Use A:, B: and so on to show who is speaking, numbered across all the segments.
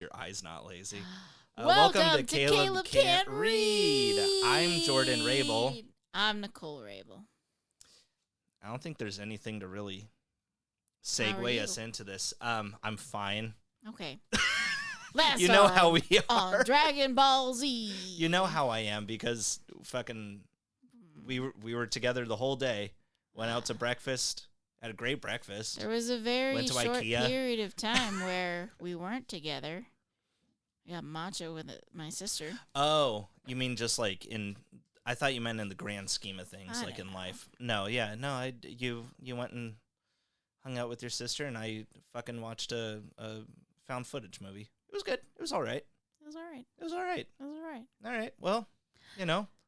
A: Your eye's not lazy.
B: Welcome to Caleb Can't Read.
A: I'm Jordan Rabel.
B: I'm Nicole Rabel.
A: I don't think there's anything to really
B: How are
A: segue
B: you?
A: us into this. I'm fine.
B: Okay. Last
A: You know
B: time
A: how we
B: on
A: are.
B: Dragon Ball Z.
A: You know how I am because fucking we were together the whole day. Went out to breakfast. Had a great breakfast.
B: There was a very
A: Went to
B: short
A: IKEA.
B: period of time where we weren't together. I got matcha with my sister.
A: Oh, you mean just like in? I thought you meant in the grand scheme of things,
B: I
A: like
B: don't
A: in
B: know.
A: life. No, yeah, no. You went and hung out with your sister, and I fucking watched a found footage movie. It was good. It was all right.
B: It was all right.
A: It was all right.
B: It was all right.
A: All right. Well,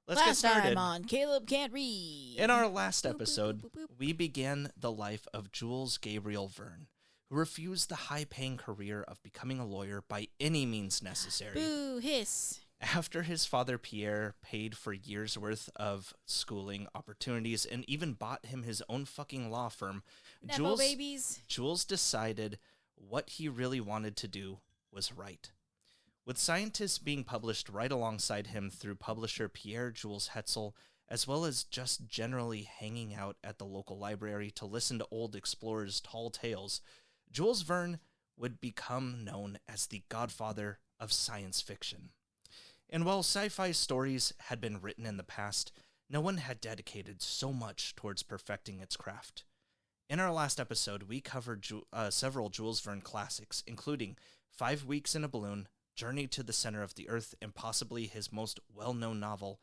A: let's
B: Last
A: get started.
B: time on Caleb Can't Read.
A: In our last
B: Boop, boop,
A: episode,
B: boop, boop, boop.
A: we began the life of Jules Gabriel Verne, who refused the high-paying career of becoming a lawyer by any means necessary.
B: Boo, hiss.
A: After his father Pierre paid for years' worth of schooling opportunities and even bought him his own fucking law firm,
B: Nepo babies.
A: Jules decided what he really wanted to do was write. With scientists being published right alongside him through publisher Pierre Jules Hetzel, as well as just generally hanging out at the local library to listen to old explorers' tall tales, Jules Verne would become known as the godfather of science fiction. And while sci-fi stories had been written in the past, no one had dedicated so much towards perfecting its craft. In our last episode, we covered several Jules Verne classics, including 5 Weeks in a Balloon, Journey to the Center of the Earth, and possibly his most well-known novel,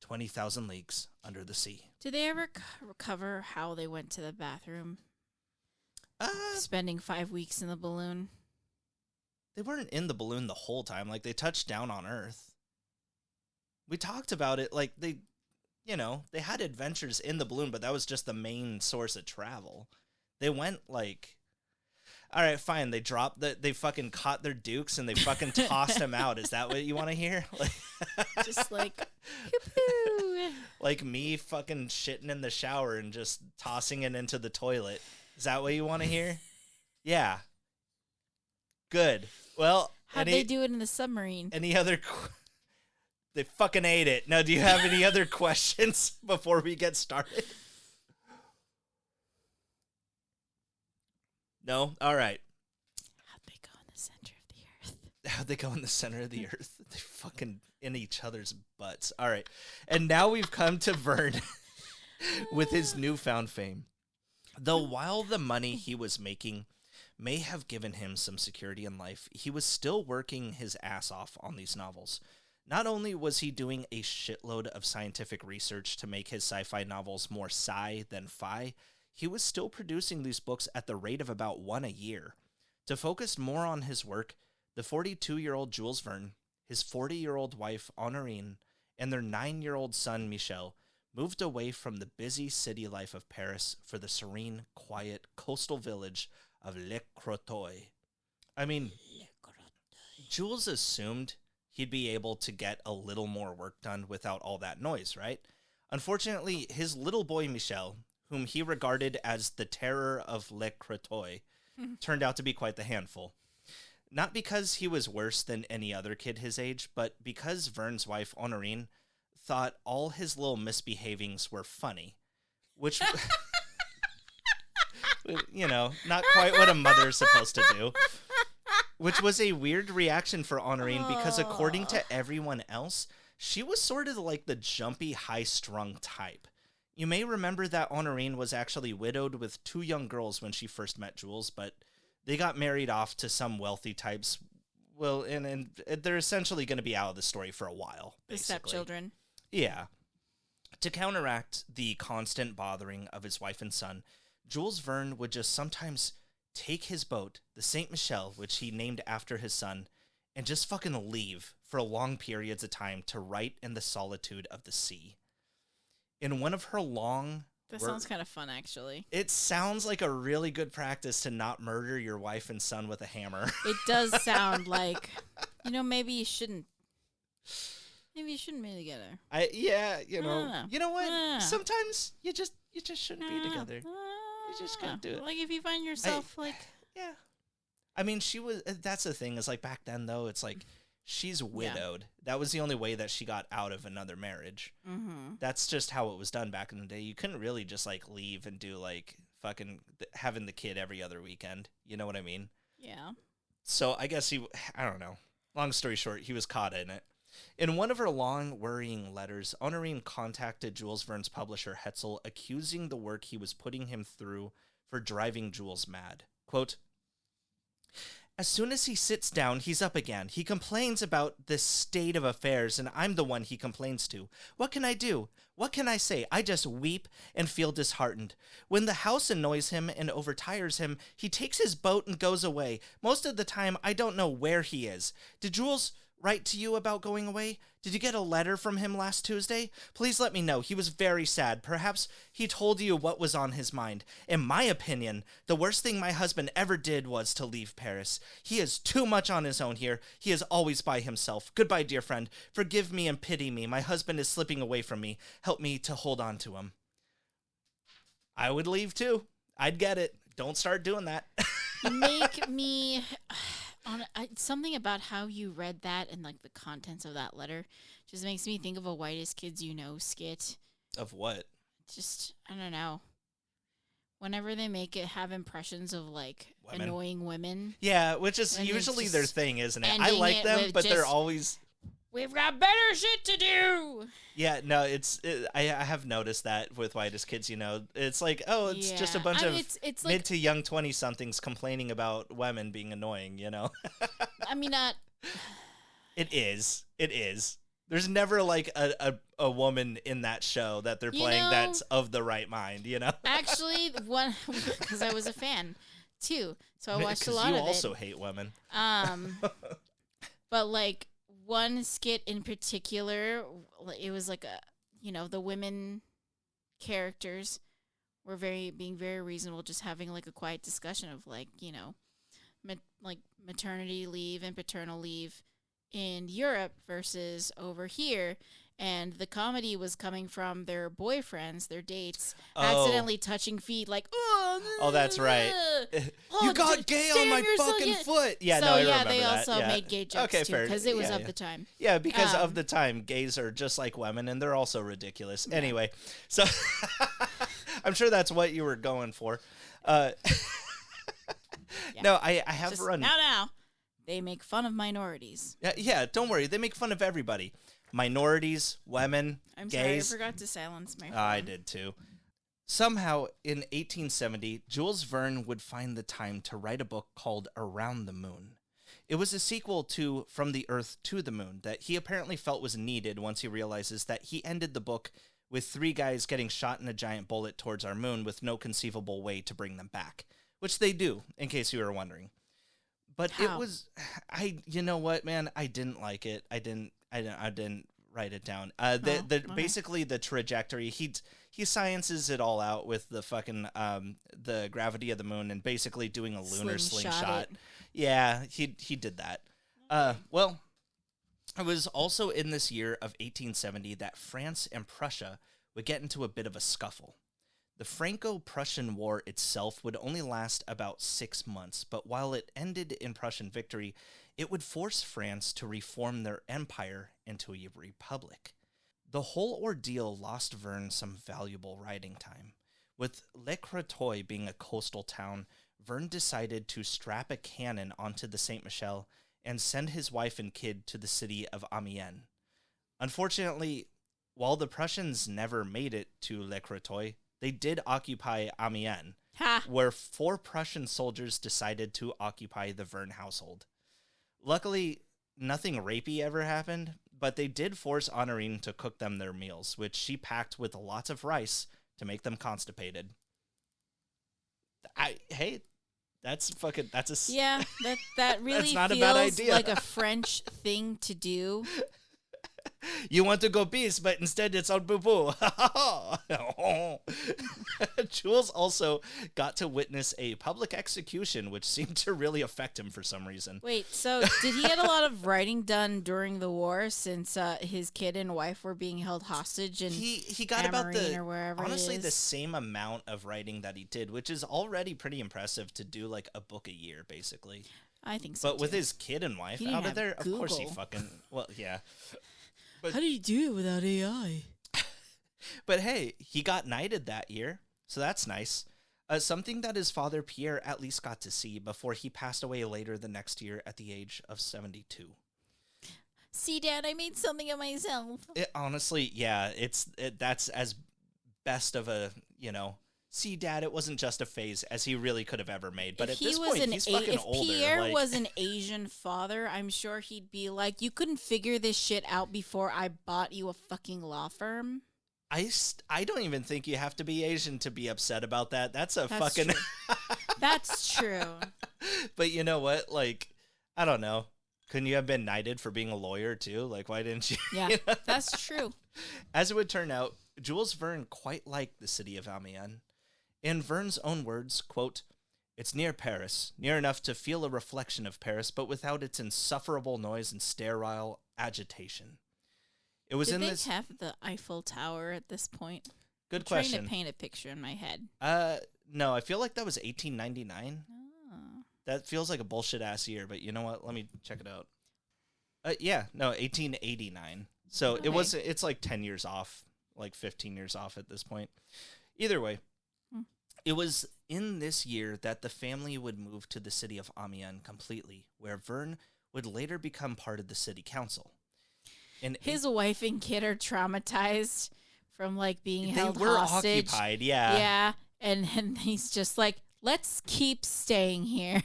A: 20,000 Leagues Under the Sea.
B: Did they ever cover how they went to the bathroom? Spending 5 weeks in the balloon.
A: They weren't in the balloon the whole time. Like, they touched down on Earth. We talked about it, like, they had adventures in the balloon, but that was just the main source of travel. They went, like, all right, fine, they fucking caught their dukes and they fucking tossed them out. Is that what you want to hear? Like,
B: Just like, hoo-hoo.
A: like me fucking shitting in the shower and just tossing it into the toilet. Is that what you want to hear? Yeah. Good. Well,
B: How'd they do it in the submarine?
A: Any other... They fucking ate it. Now, do you have any other questions before we get started? No? All right.
B: How'd they go in the center of the earth?
A: How'd they go in the center of the earth? They fucking in each other's butts. All right. And now we've come to Verne with his newfound fame. Though while the money he was making may have given him some security in life, he was still working his ass off on these novels. Not only was he doing a shitload of scientific research to make his sci-fi novels more sci than fi, he was still producing these books at the rate of about one a year. To focus more on his work, the 42-year-old Jules Verne, his 40-year-old wife Honorine, and their 9-year-old son Michel moved away from the busy city life of Paris for the serene, quiet coastal village of Le Crotoy. I mean, Jules assumed he'd be able to get a little more work done without all that noise, right? Unfortunately, his little boy Michel, whom he regarded as the terror of Le Crotoy, turned out to be quite the handful. Not because he was worse than any other kid his age, but because Verne's wife, Honorine, thought all his little misbehavings were funny, which, not quite what a mother's supposed to do. Which was a weird reaction for Honorine because according to everyone else, she was sort of like the jumpy, high-strung type. You may remember that Honorine was actually widowed with 2 young girls when she first met Jules, but they got married off to some wealthy types. Well, and they're essentially going to be out of the story for a while, basically.
B: The stepchildren.
A: Yeah. To counteract the constant bothering of his wife and son, Jules Verne would just sometimes take his boat, the Saint Michel, which he named after his son, and just fucking leave for long periods of time to write in the solitude of the sea. In one of her long...
B: That sounds kind of fun, actually.
A: It sounds like a really good practice to not murder your wife and son with a hammer.
B: It does sound like, maybe you shouldn't. Maybe you shouldn't be together.
A: You know what?
B: Yeah.
A: Sometimes you just shouldn't be together. You just gotta do it.
B: Like if you find yourself
A: Yeah. I mean, she was. That's the thing is like back then though, it's like she's widowed. That was the only way that she got out of another marriage.
B: Mm-hmm.
A: That's just how it was done back in the day. You couldn't really just like leave and do like fucking having the kid every other weekend. You know what I mean?
B: Yeah.
A: So I guess I don't know. Long story short, he was caught in it. In one of her long, worrying letters, Honorine contacted Jules Verne's publisher, Hetzel, accusing the work he was putting him through for driving Jules mad. Quote, as soon as he sits down, he's up again. He complains about this state of affairs, and I'm the one he complains to. What can I do? What can I say? I just weep and feel disheartened. When the house annoys him and overtires him, he takes his boat and goes away. Most of the time, I don't know where he is. Did Jules write to you about going away? Did you get a letter from him last Tuesday? Please let me know. He was very sad. Perhaps he told you what was on his mind. In my opinion, the worst thing my husband ever did was to leave Paris. He is too much on his own here. He is always by himself. Goodbye, dear friend. Forgive me and pity me. My husband is slipping away from me. Help me to hold on to him. I would leave too. I'd get it. Don't start doing that.
B: Make me... something about how you read that and like the contents of that letter just makes me think of a Whitest Kids You Know skit.
A: Of what?
B: Just, I don't know. Whenever they make it have impressions of like
A: Women.
B: Annoying women.
A: Yeah, which is
B: And
A: usually
B: it's
A: their
B: just
A: thing, isn't it? I
B: ending
A: like
B: it
A: them,
B: with
A: but they're
B: just-
A: always...
B: We've got better shit to do.
A: Yeah, no, I have noticed that with Whitest Kids, you know. It's like, oh, it's just a bunch of
B: it's
A: mid
B: like,
A: to young 20-somethings complaining about women being annoying, you know?
B: I mean, not.
A: It is. There's never like a woman in that show that they're playing that's of the right mind, you know?
B: Actually, one, because I was a fan too. So I watched a lot
A: you
B: of it.
A: also hate women.
B: But like, one skit in particular, it was like the women characters were being very reasonable, just having like a quiet discussion of like, like maternity leave and paternal leave in Europe versus over here. And the comedy was coming from their boyfriends, their dates, accidentally touching feet, like,
A: oh, that's right. You got gay on my fucking foot. Yeah,
B: so,
A: no, I
B: yeah,
A: remember
B: they
A: that.
B: also made gay jokes, too, because it was of the time.
A: Yeah, because of the time, gays are just like women, and they're also ridiculous. Yeah. Anyway, so I'm sure that's what you were going for. No, I have
B: just
A: run...
B: Now, they make fun of minorities.
A: Yeah, don't worry. They make fun of everybody. Minorities, women,
B: I'm
A: gays.
B: sorry, I forgot to silence my phone.
A: I did too. Somehow, in 1870, Jules Verne would find the time to write a book called Around the Moon. It was a sequel to From the Earth to the Moon that he apparently felt was needed once he realizes that he ended the book with 3 guys getting shot in a giant bullet towards our moon with no conceivable way to bring them back, which they do, in case you were wondering. But
B: How?
A: It was, you know what, man, I didn't like it. I didn't write it down. Okay. Basically the trajectory, he sciences it all out with the fucking the gravity of the moon and basically doing a lunar slingshot. Yeah, he did that. Well, it was also in this year of 1870 that France and Prussia would get into a bit of a scuffle. The Franco-Prussian War itself would only last about 6 months, but while it ended in Prussian victory, it would force France to reform their empire into a republic. The whole ordeal lost Verne some valuable writing time. With Le Crétoy being a coastal town, Verne decided to strap a cannon onto the Saint Michel and send his wife and kid to the city of Amiens. Unfortunately, while the Prussians never made it to Le Crétoy, they did occupy Amiens, where 4 Prussian soldiers decided to occupy the Verne household. Luckily, nothing rapey ever happened, but they did force Honorine to cook them their meals, which she packed with lots of rice to make them constipated. That's a...
B: Yeah, that really
A: that's not
B: feels
A: a bad idea.
B: like a French thing to do.
A: You want to go peace, but instead it's on boo-boo. Jules also got to witness a public execution, which seemed to really affect him for some reason.
B: Wait, so did he get a lot of writing done during the war since his kid and wife were being held hostage in
A: He got about honestly
B: it is?
A: the same amount of writing that he did, which is already pretty impressive to do like a book a year, basically.
B: I think so.
A: But with
B: too.
A: his kid and wife
B: He didn't
A: out of
B: have
A: there, of course he
B: Google.
A: fucking yeah.
B: How do you do it without AI?
A: But hey, he got knighted that year, so that's nice. Something that his father Pierre at least got to see before he passed away later the next year at the age of 72.
B: See, Dad, I made something of myself.
A: Honestly, yeah, that's as best of a, see, Dad, it wasn't just a phase as he really could have ever made. But
B: If
A: at
B: he
A: this
B: was
A: point,
B: an
A: he's fucking
B: if
A: older.
B: Pierre
A: like,
B: was an Asian father, I'm sure he'd be like, "You couldn't figure this shit out before I bought you a fucking law firm."
A: I don't even think you have to be Asian to be upset about that. That's fucking...
B: True. That's true.
A: But you know what? Like, I don't know. Couldn't you have been knighted for being a lawyer too? Like, why didn't you?
B: Yeah, that's true.
A: As it would turn out, Jules Verne quite liked the city of Amiens. In Verne's own words, quote, "It's near Paris, near enough to feel a reflection of Paris, but without its insufferable noise and sterile agitation." It was
B: Did
A: in
B: they
A: this...
B: have the Eiffel Tower at this point?
A: Good
B: I'm trying
A: question.
B: to paint a picture in my head.
A: No, I feel like that was 1899.
B: Oh.
A: That feels like a bullshit ass year, but you know what? Let me check it out. Yeah, no, 1889. So
B: Okay.
A: it's like 10 years off, like 15 years off at this point. Either way, it was in this year that the family would move to the city of Amiens completely, where Verne would later become part of the city council. And
B: His wife and kid are traumatized from like being
A: they
B: held
A: were
B: hostage.
A: occupied, yeah.
B: Yeah, and he's just like, "Let's keep staying here."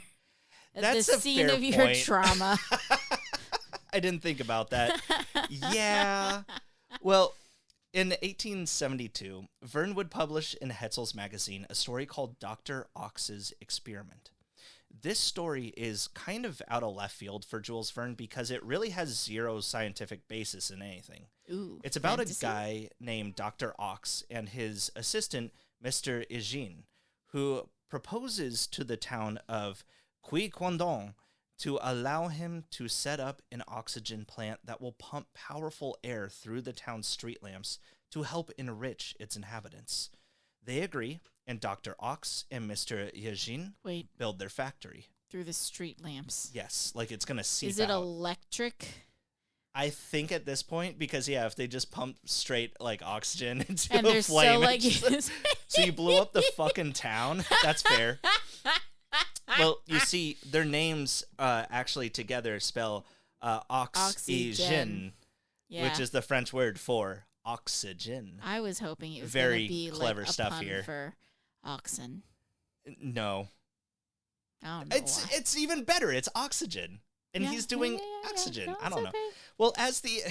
A: That's
B: the
A: a
B: scene
A: fair
B: of your
A: point.
B: trauma.
A: I didn't think about that. Yeah. Well, in 1872, Verne would publish in Hetzel's magazine a story called Dr. Ox's Experiment. This story is kind of out of left field for Jules Verne because it really has zero scientific basis in anything.
B: Ooh,
A: It's about
B: fantasy?
A: a guy named Dr. Ox and his assistant, Mr. Eugene, who proposes to the town of Quiquendone to allow him to set up an oxygen plant that will pump powerful air through the town's street lamps to help enrich its inhabitants. They agree, and Dr. Ox and Mr. Eugene
B: Wait,
A: build their factory.
B: through the street lamps.
A: Yes, like it's going to seep
B: Is it
A: out.
B: electric?
A: I think at this point, because if they just pump straight like oxygen into
B: And
A: a
B: they're
A: flame,
B: so like,
A: so you blew up the fucking town. That's fair. Well, you see, their names actually together spell oxygen,
B: yeah.
A: which is the French word for oxygen.
B: I was hoping it was
A: Very
B: gonna be
A: clever
B: like a
A: stuff
B: pun
A: here.
B: for oxen.
A: No,
B: I don't know why.
A: it's even better. It's oxygen, and
B: Yeah,
A: he's doing
B: yeah.
A: oxygen.
B: No,
A: I don't
B: it's
A: know.
B: okay.
A: Well, as the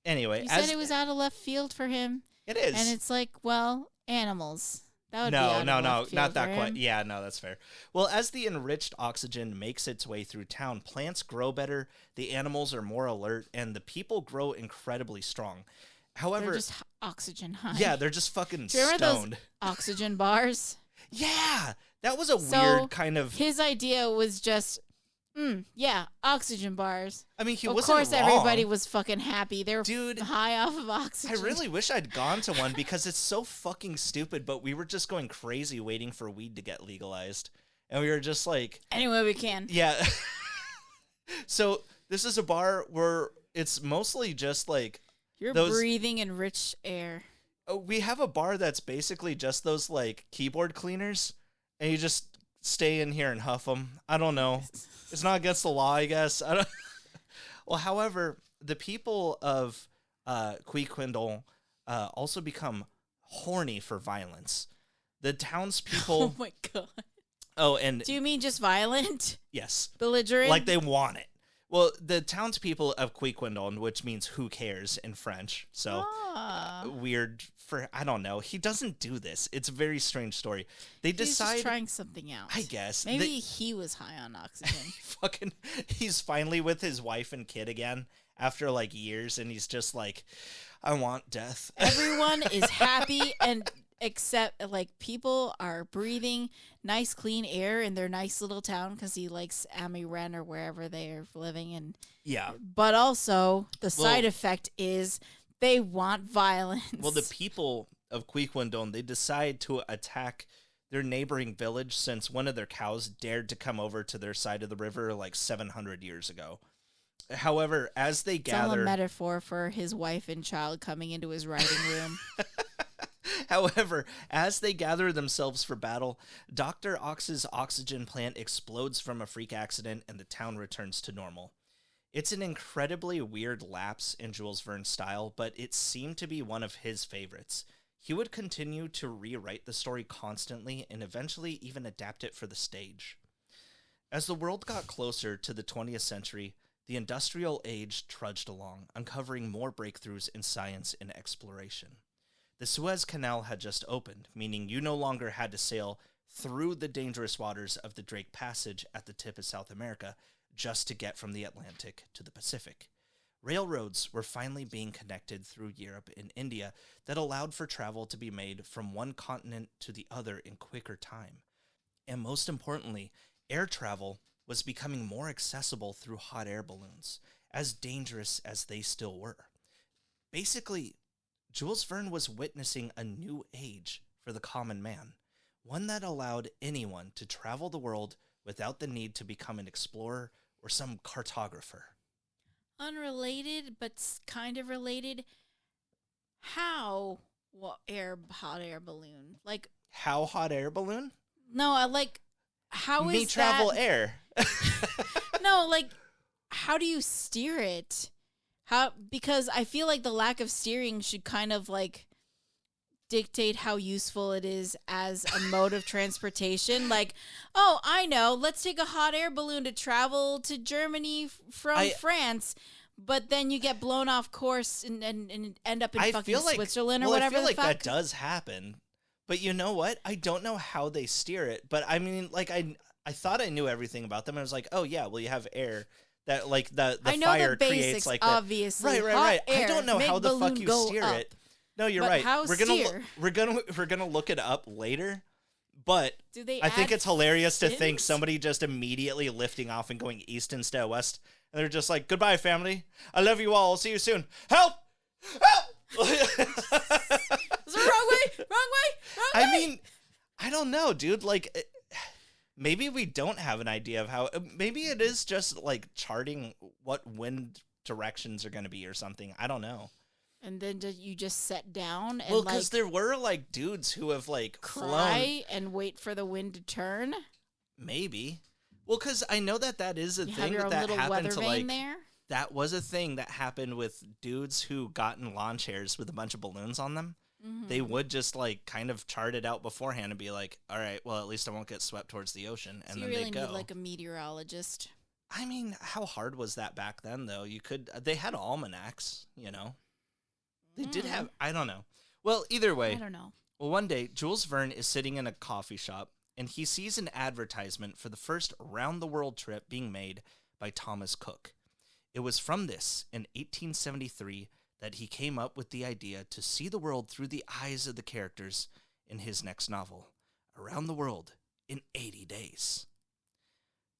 A: anyway,
B: You
A: as
B: said it was out of left field for him,
A: it is.
B: and it's like, well, animals. That would be
A: No,
B: out
A: no,
B: of
A: no,
B: left
A: not
B: field
A: that
B: for
A: quite.
B: him.
A: Yeah, no, that's fair. Well, as the enriched oxygen makes its way through town, plants grow better, the animals are more alert, and the people grow incredibly strong. However,
B: They're just oxygen high.
A: yeah, they're just fucking
B: Do you remember
A: stoned.
B: those oxygen bars?
A: Yeah, that was a
B: So,
A: weird kind of.
B: His idea was just, yeah, oxygen bars.
A: I mean, he
B: Of
A: wasn't
B: course,
A: wrong.
B: everybody was fucking happy. They were
A: Dude,
B: high off of
A: I
B: oxygen.
A: really wish I'd gone to one because it's so fucking stupid, but we were just going crazy waiting for weed to get legalized. And we were just like,
B: Anyway, we can.
A: yeah. So this is a bar where it's mostly just like,
B: You're
A: those-
B: breathing in rich air.
A: we have a bar that's basically just those like keyboard cleaners, and you just stay in here and huff them. I don't know. It's not against the law, I guess. I don't. Well, however, the people of Quiquendone also become horny for violence. The townspeople.
B: Oh my god.
A: Oh, and
B: Do you mean just violent?
A: yes,
B: Belligerent?
A: like they want it. Well, the townspeople of Quiquendone, which means "who cares" in French, so
B: Ah.
A: weird for I don't know. He doesn't do this. It's a very strange story. They
B: He's
A: decide.
B: just trying something out.
A: I guess
B: Maybe he was high on oxygen.
A: he's finally with his wife and kid again after like years, and he's just like, I want death.
B: Everyone is happy, and except like people are breathing nice clean air in their nice little town because he likes Amiren or wherever they are living. And
A: Yeah.
B: but also the side effect is they want violence.
A: Well, the people of Quiquendone, they decide to attack their neighboring village since one of their cows dared to come over to their side of the river like 700 years ago. However, as they
B: it's all
A: gather...
B: a metaphor for his wife and child coming into his writing room.
A: However, as they gather themselves for battle, Dr. Ox's oxygen plant explodes from a freak accident and the town returns to normal. It's an incredibly weird lapse in Jules Verne's style, but it seemed to be one of his favorites. He would continue to rewrite the story constantly and eventually even adapt it for the stage. As the world got closer to the 20th century, the industrial age trudged along, uncovering more breakthroughs in science and exploration. The Suez Canal had just opened, meaning you no longer had to sail through the dangerous waters of the Drake Passage at the tip of South America just to get from the Atlantic to the Pacific. Railroads were finally being connected through Europe and India that allowed for travel to be made from one continent to the other in quicker time. And most importantly, air travel was becoming more accessible through hot air balloons, as dangerous as they still were. Basically, Jules Verne was witnessing a new age for the common man, one that allowed anyone to travel the world without the need to become an explorer or some cartographer.
B: Unrelated, but kind of related. How hot air balloon? Like
A: how hot air balloon?
B: No, I like how
A: Me
B: is
A: travel
B: that?
A: Air.
B: No, like how do you steer it? Because I feel like the lack of steering should kind of like dictate how useful it is as a mode of transportation. Like, oh, I know, let's take a hot air balloon to travel to Germany from France, but then you get blown off course and end up in fucking Switzerland or whatever.
A: I feel
B: the
A: like
B: fuck.
A: that does happen. But you know what? I don't know how they steer it. But I mean, like I thought I knew everything about them. I was like, oh yeah, well you have air. That like the
B: I know
A: fire
B: the basics,
A: creates like
B: obviously.
A: Right.
B: Air,
A: I don't know how the fuck you steer
B: up.
A: it. No, you're
B: But
A: right.
B: how
A: We're gonna look it up later. But I think
B: add
A: it's hilarious to think
B: fins?
A: somebody just immediately lifting off and going east instead of west, and they're just like, "Goodbye, family. I love you all. I'll see you soon. Help! Help!"
B: Is it wrong way? Wrong way?
A: I mean, I don't know, dude. Like, maybe we don't have an idea of how. Maybe it is just like charting what wind directions are going to be or something. I don't know.
B: And then you just sit down and
A: because there were like dudes who have like
B: cry
A: flown
B: and wait for the wind to turn.
A: Maybe. Well, because I know that is a
B: You
A: thing
B: have your own
A: that
B: little
A: happened
B: weather
A: to
B: vane
A: like.
B: there.
A: That was a thing that happened with dudes who got in lawn chairs with a bunch of balloons on them.
B: Mm-hmm.
A: They would just like kind of chart it out beforehand and be like, all right, well, at least I won't get swept towards the ocean. And
B: so
A: then
B: you really
A: they'd go.
B: need like a meteorologist.
A: I mean, how hard was that back then, though? They had almanacs, you know? They did have, I don't know. Well, either way.
B: I don't know.
A: Well, one day, Jules Verne is sitting in a coffee shop, and he sees an advertisement for the first round-the-world trip being made by Thomas Cook. It was from this, in 1873, that he came up with the idea to see the world through the eyes of the characters in his next novel, Around the World in 80 Days.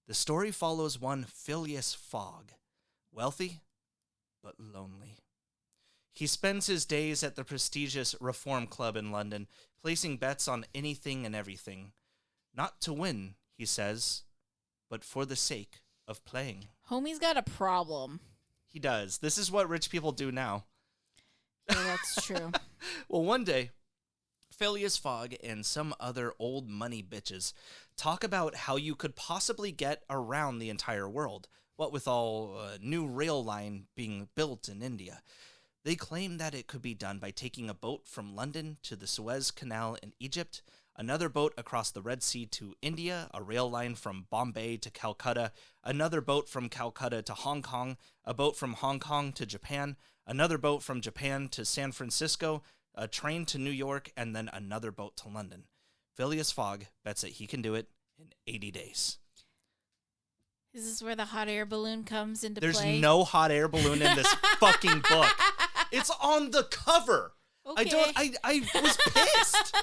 A: The story follows one Phileas Fogg, wealthy but lonely. He spends his days at the prestigious Reform Club in London, placing bets on anything and everything. Not to win, he says, but for the sake of playing.
B: Homie's got a problem.
A: He does. This is what rich people do now.
B: Yeah, that's true.
A: Well, one day, Phileas Fogg and some other old money bitches talk about how you could possibly get around the entire world, what with all new rail line being built in India. They claim that it could be done by taking a boat from London to the Suez Canal in Egypt, another boat across the Red Sea to India, a rail line from Bombay to Calcutta, another boat from Calcutta to Hong Kong, a boat from Hong Kong to Japan, another boat from Japan to San Francisco, a train to New York, and then another boat to London. Phileas Fogg bets that he can do it in 80 days.
B: Is this where the hot air balloon comes into
A: There's
B: play?
A: no hot air balloon in this fucking book. It's on the cover.
B: Okay.
A: I was pissed.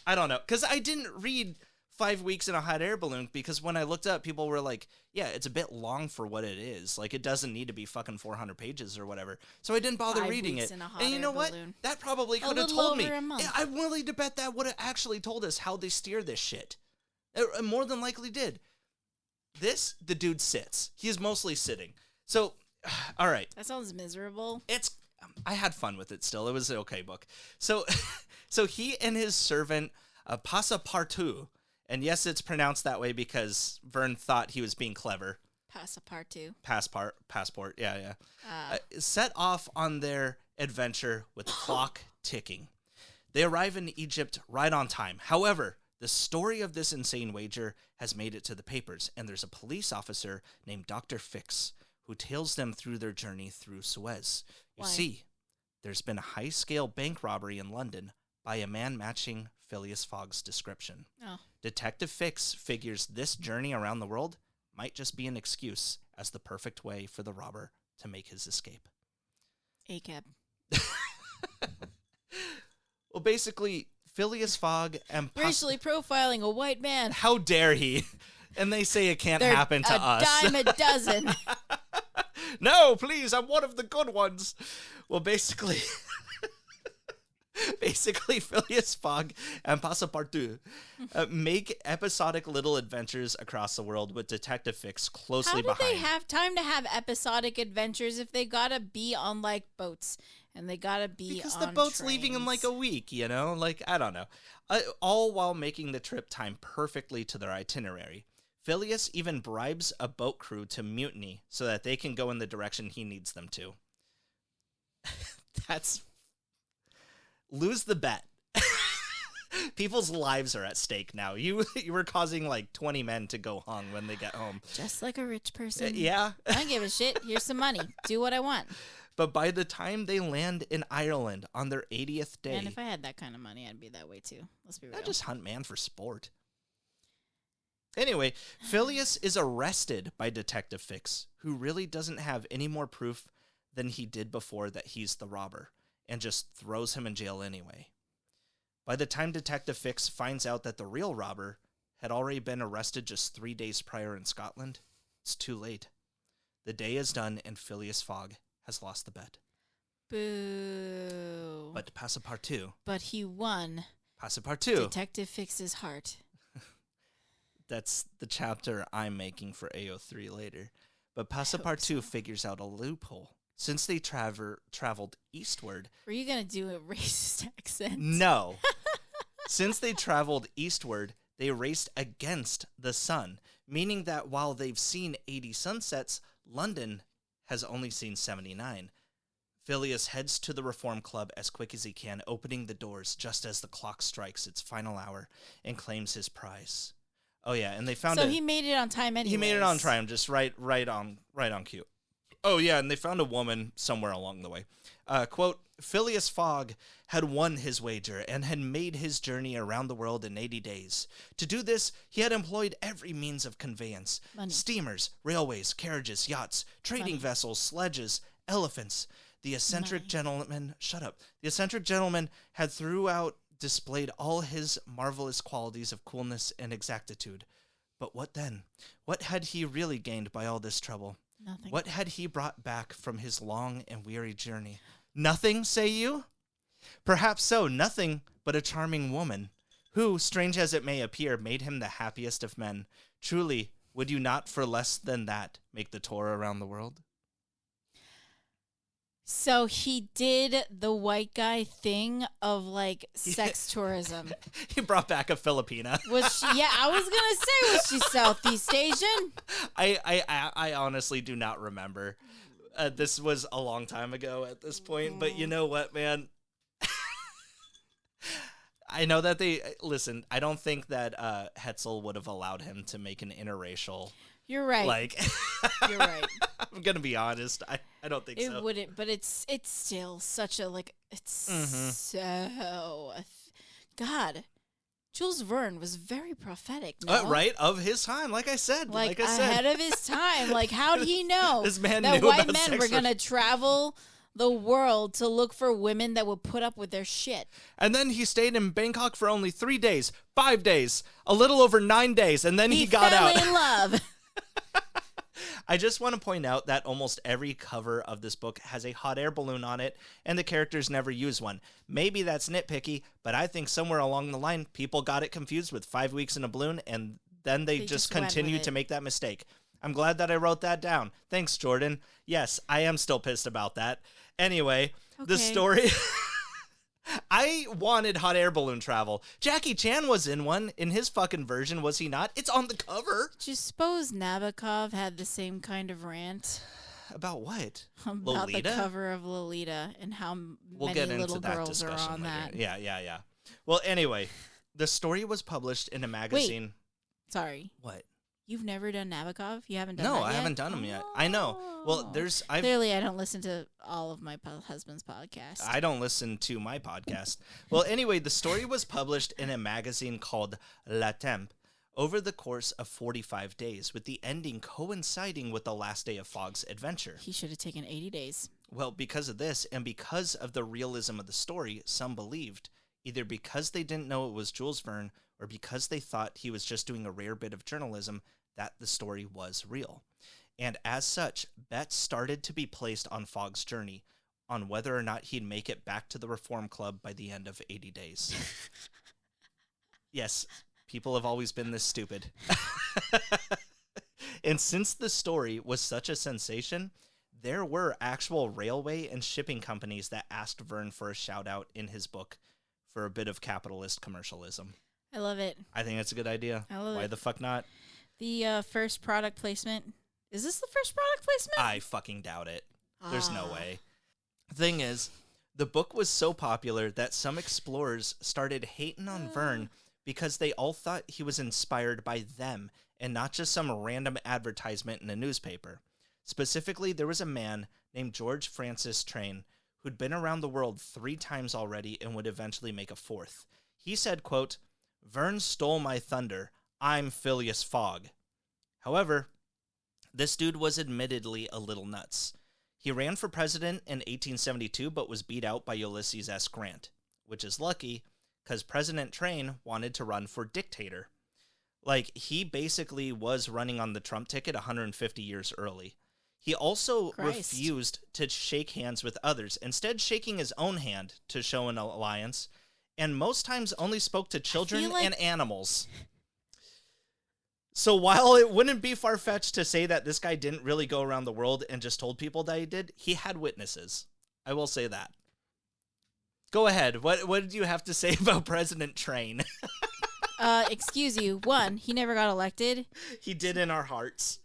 A: I don't know. Because I didn't read 5 weeks in a hot air balloon, because when I looked up, people were like, yeah, it's a bit long for what it is. Like, it doesn't need to be fucking 400 pages or whatever. So I didn't bother
B: 5
A: reading
B: weeks
A: it.
B: in a hot
A: And you know
B: air
A: what?
B: balloon.
A: That probably
B: A
A: could have
B: little
A: told me.
B: over a month.
A: Yeah, I'm willing to bet that would have actually told us how they steer this shit. It more than likely did. This, the dude sits. He is mostly sitting. So, all right.
B: That sounds miserable.
A: I had fun with it still. It was an okay book. So, so he and his servant, Passepartout, and yes, it's pronounced that way because Verne thought he was being clever. Passport, yeah. Set off on their adventure with the clock ticking. They arrive in Egypt right on time. However, the story of this insane wager has made it to the papers, and there's a police officer named Dr. Fix who tails them through their journey through Suez. You see, there's been a high-scale bank robbery in London by a man matching Phileas Fogg's description.
B: Oh.
A: Detective Fix figures this journey around the world might just be an excuse as the perfect way for the robber to make his escape.
B: ACAB.
A: Well, basically, Phileas Fogg and...
B: Racially profiling a white man.
A: How dare he? And they say it can't happen to us.
B: A dime a dozen.
A: No, please, I'm one of the good ones. Well, basically... Phileas Fogg and Passepartout make episodic little adventures across the world with Detective Fix closely behind.
B: How do they have time to have episodic adventures if they gotta be on, like, boats and they gotta be
A: because
B: on
A: the boat's
B: trains?
A: leaving in, like, a week, you know? Like, I don't know. All while making the trip time perfectly to their itinerary. Phileas even bribes a boat crew to mutiny so that they can go in the direction he needs them to. That's... Lose the bet. People's lives are at stake now. You were causing like 20 men to go hung when they get home.
B: Just like a rich person.
A: Yeah.
B: I don't give a shit. Here's some money. Do what I want.
A: But by the time they land in Ireland on their 80th day...
B: Man, if I had that kind of money, I'd be that way too. Let's be real.
A: I just hunt man for sport. Anyway, Phileas is arrested by Detective Fix, who really doesn't have any more proof than he did before that he's the robber, and just throws him in jail anyway. By the time Detective Fix finds out that the real robber had already been arrested just 3 days prior in Scotland, it's too late. The day is done and Phileas Fogg has lost the bet.
B: Boo.
A: But Passepartout...
B: But he won.
A: Passepartout...
B: Detective Fix's heart.
A: That's the chapter I'm making for AO3 later. But Passepartout figures out a loophole. Since they traveled eastward...
B: Were you going to do a racist accent?
A: No. Since they traveled eastward, they raced against the sun, meaning that while they've seen 80 sunsets, London has only seen 79. Phileas heads to the Reform Club as quick as he can, opening the doors just as the clock strikes its final hour, and claims his prize. Oh yeah, and they found
B: So he made it on time anyway.
A: He made it on time, just right on cue. Oh, yeah, and they found a woman somewhere along the way. Quote, Phileas Fogg had won his wager and had made his journey around the world in 80 days. To do this, he had employed every means of conveyance.
B: Money.
A: Steamers, railways, carriages, yachts, trading vessels, sledges, elephants. The eccentric gentleman... Shut up. The eccentric gentleman had throughout displayed all his marvelous qualities of coolness and exactitude. But what then? What had he really gained by all this trouble?
B: Nothing.
A: What had he brought back from his long and weary journey? Nothing, say you? Perhaps so, nothing but a charming woman, who, strange as it may appear, made him the happiest of men. Truly, would you not for less than that make the tour around the world?
B: So he did the white guy thing of like sex tourism.
A: He brought back a Filipina.
B: Was she? Yeah, I was gonna say, was she Southeast Asian?
A: I honestly do not remember. This was a long time ago at this point, but you know what, man? I know that listen, I don't think that Hetzel would have allowed him to make an interracial.
B: You're right.
A: Like,
B: you're right.
A: I'm gonna be honest. I don't think so.
B: It wouldn't, but it's still such a like. It's so God. Jules Verne was very prophetic, no?
A: Right, of his time, like I said.
B: Like
A: I said.
B: ahead of his time. Like, how did he know
A: This man
B: that
A: knew
B: white
A: about
B: men
A: sex
B: were going to travel the world to look for women that would put up with their shit?
A: And then he stayed in Bangkok for only 3 days, 5 days, a little over 9 days, and then he got
B: fell
A: out.
B: in love.
A: I just want to point out that almost every cover of this book has a hot air balloon on it, and the characters never use one. Maybe that's nitpicky, but I think somewhere along the line, people got it confused with 5 weeks in a balloon, and then they just continued to make that mistake. I'm glad that I wrote that down. Thanks, Jordan. Yes, I am still pissed about that. Anyway, the story... I wanted hot air balloon travel. Jackie Chan was in one in his fucking version, was he not? It's on the cover.
B: Do you suppose Nabokov had the same kind of rant?
A: About what?
B: About
A: Lolita?
B: the cover of Lolita and how many little girls are on that.
A: Yeah. Well, anyway, the story was published in a magazine.
B: Wait. Sorry.
A: What?
B: You've never done Nabokov? You haven't done that
A: No,
B: yet?
A: I haven't done them yet. I know. Well,
B: Clearly, I don't listen to all of my husband's podcasts.
A: I don't listen to my podcast. Well, anyway, the story was published in a magazine called La Tempe over the course of 45 days, with the ending coinciding with the last day of Fogg's adventure.
B: He should have taken 80 days.
A: Well, because of this, and because of the realism of the story, some believed, either because they didn't know it was Jules Verne, or because they thought he was just doing a rare bit of journalism, that the story was real. And as such, bets started to be placed on Fogg's journey, on whether or not he'd make it back to the Reform Club by the end of 80 days. Yes, people have always been this stupid. And since the story was such a sensation, there were actual railway and shipping companies that asked Verne for a shout-out in his book for a bit of capitalist commercialism.
B: I love it.
A: I think that's a good idea.
B: I love it.
A: Why the fuck not?
B: The first product placement. Is this the first product placement?
A: I fucking doubt it. There's no way. Thing is, the book was so popular that some explorers started hating on Verne because they all thought he was inspired by them and not just some random advertisement in a newspaper. Specifically, there was a man named George Francis Train who'd been around the world 3 times already and would eventually make a 4th. He said, quote, "Verne stole my thunder. I'm Phileas Fogg." However, this dude was admittedly a little nuts. He ran for president in 1872, but was beat out by Ulysses S. Grant, which is lucky, because President Train wanted to run for dictator. Like, he basically was running on the Trump ticket 150 years early. He also refused to shake hands with others, instead shaking his own hand to show an alliance, and most times only spoke to children and animals. So while it wouldn't be far-fetched to say that this guy didn't really go around the world and just told people that he did, he had witnesses. I will say that. Go ahead. What did you have to say about President Train?
B: Excuse you. 1, he never got elected.
A: He did in our hearts.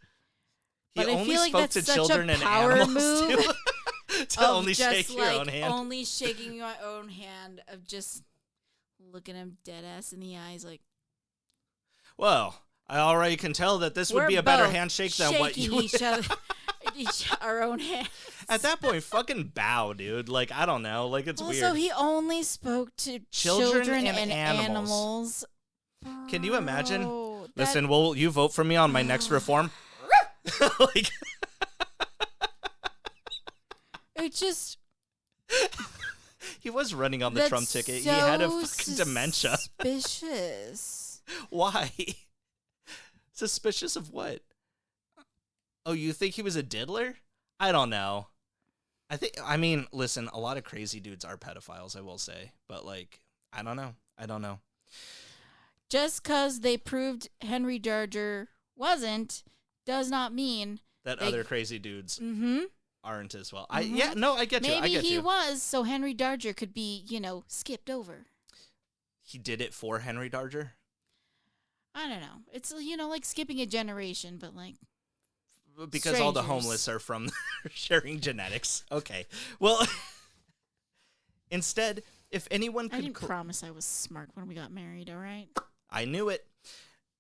B: But
A: he
B: I
A: only
B: feel like
A: spoke
B: that's
A: to
B: such
A: children
B: a
A: and
B: power
A: animals
B: move
A: to only shake your own hand.
B: Only shaking your own hand, of just looking him dead ass in the eyes like,
A: well, I already can tell that this would be a better handshake than what you would.
B: Our own hands.
A: At that point, fucking bow, dude. Like, I don't know. Like, it's weird.
B: Also, he only spoke to children and animals.
A: Can you imagine?
B: That...
A: Listen, will you vote for me on my next reform? Like,
B: it just...
A: He was running on the Trump ticket. He had a fucking dementia.
B: Suspicious.
A: Why? Suspicious of what? Oh, you think he was a diddler? I don't know. I mean, listen, a lot of crazy dudes are pedophiles, I will say. But, like, I don't know.
B: Just because they proved Henry Darger wasn't, does not mean
A: that other crazy dudes aren't as well. I get you.
B: Maybe he was, so Henry Darger could be, skipped over.
A: He did it for Henry Darger?
B: I don't know. It's, like skipping a generation, but like...
A: Because all the homeless are from sharing genetics. Okay. Well, instead, if anyone could...
B: I didn't promise I was smart when we got married, all right?
A: I knew it.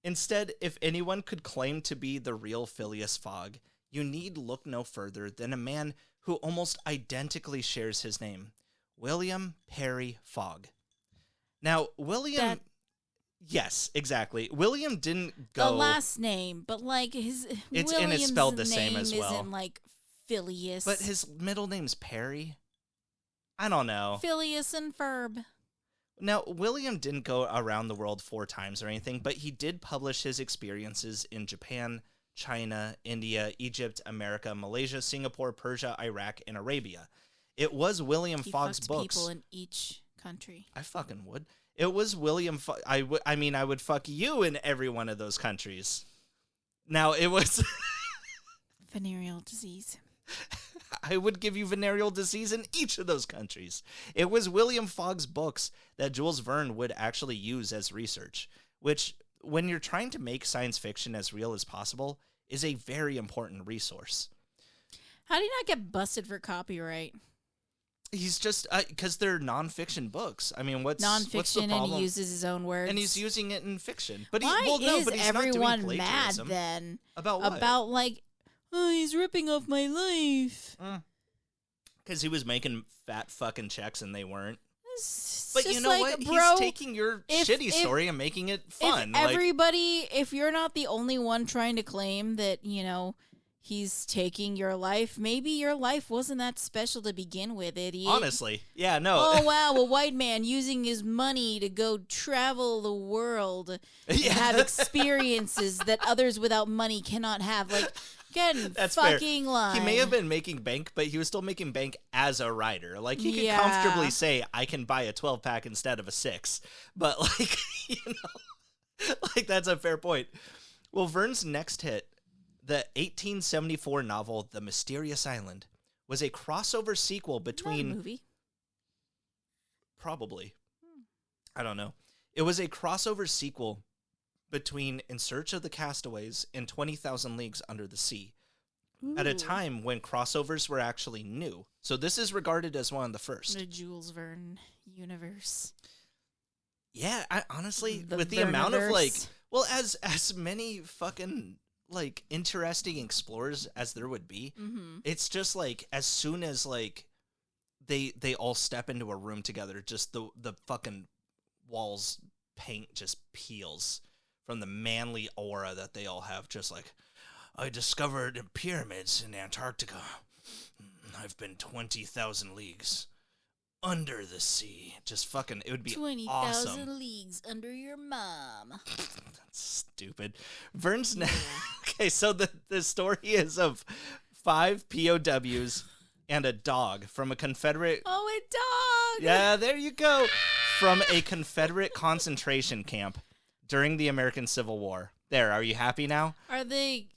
A: Instead, if anyone could claim to be the real Phileas Fogg, you need look no further than a man who almost identically shares his name, William Perry Fogg. Now, William... Yes, exactly. William didn't go...
B: The last name, but like his
A: and
B: William's
A: it's spelled the
B: name
A: same as well.
B: isn't like Phileas.
A: But his middle name's Perry? I don't know.
B: Phileas and Ferb.
A: Now, William didn't go around the world 4 times or anything, but he did publish his experiences in Japan, China, India, Egypt, America, Malaysia, Singapore, Persia, Iraq, and Arabia. It was William Fogg's books.
B: People in each country.
A: I fucking would. It was William I would fuck you in every one of those countries. Now, it was...
B: Venereal disease.
A: I would give you venereal disease in each of those countries. It was William Fogg's books that Jules Verne would actually use as research, which, when you're trying to make science fiction as real as possible, is a very important resource.
B: How do you not get busted for copyright?
A: He's just, because they're nonfiction books. I mean, what's the
B: Nonfiction,
A: problem?
B: and he uses his own words.
A: And he's using it in fiction. But
B: Why is
A: but he's
B: everyone
A: not doing
B: mad
A: plagiarism.
B: then?
A: About what?
B: About like, oh, he's ripping off my life.
A: Because he was making fat fucking checks and they weren't.
B: It's
A: But
B: just
A: you know
B: like,
A: what?
B: bro,
A: He's taking your
B: if-
A: shitty
B: if-
A: story and making it fun.
B: If you're not the only one trying to claim that, he's taking your life, maybe your life wasn't that special to begin with, idiot.
A: Honestly. Yeah, no.
B: Oh, wow, a white man using his money to go travel the world and have experiences that others without money cannot have. Like, get in
A: That's
B: fucking
A: fair.
B: line.
A: He may have been making bank, but he was still making bank as a writer. Like, he could
B: Yeah.
A: comfortably say, I can buy a 12-pack instead of a 6. But, like, like, that's a fair point. Well, Verne's next hit, the 1874 novel The Mysterious Island, was a crossover sequel between...
B: Not a movie.
A: Probably. I don't know. It was a crossover sequel between In Search of the Castaways and 20,000 Leagues Under the Sea, at a
B: Ooh.
A: time when crossovers were actually new. So this is regarded as one of the first.
B: The Jules Verne universe.
A: Yeah, I honestly,
B: The
A: with the amount of, like,
B: Verniverse.
A: well, as many fucking, like, interesting explorers as there would be, it's just, like, as soon as, like, they all step into a room together, just the fucking walls paint just peels from the manly aura that they all have. Just like, I discovered pyramids in Antarctica. I've been 20,000 leagues under the sea. Just fucking, it would be
B: 20,000
A: awesome.
B: leagues under your mom.
A: That's stupid. Verne's okay, so the story is of 5 POWs and a dog from a Confederate...
B: Oh, a dog!
A: Yeah, there you go. From a Confederate concentration camp during the American Civil War. There, are you happy now?
B: Are they...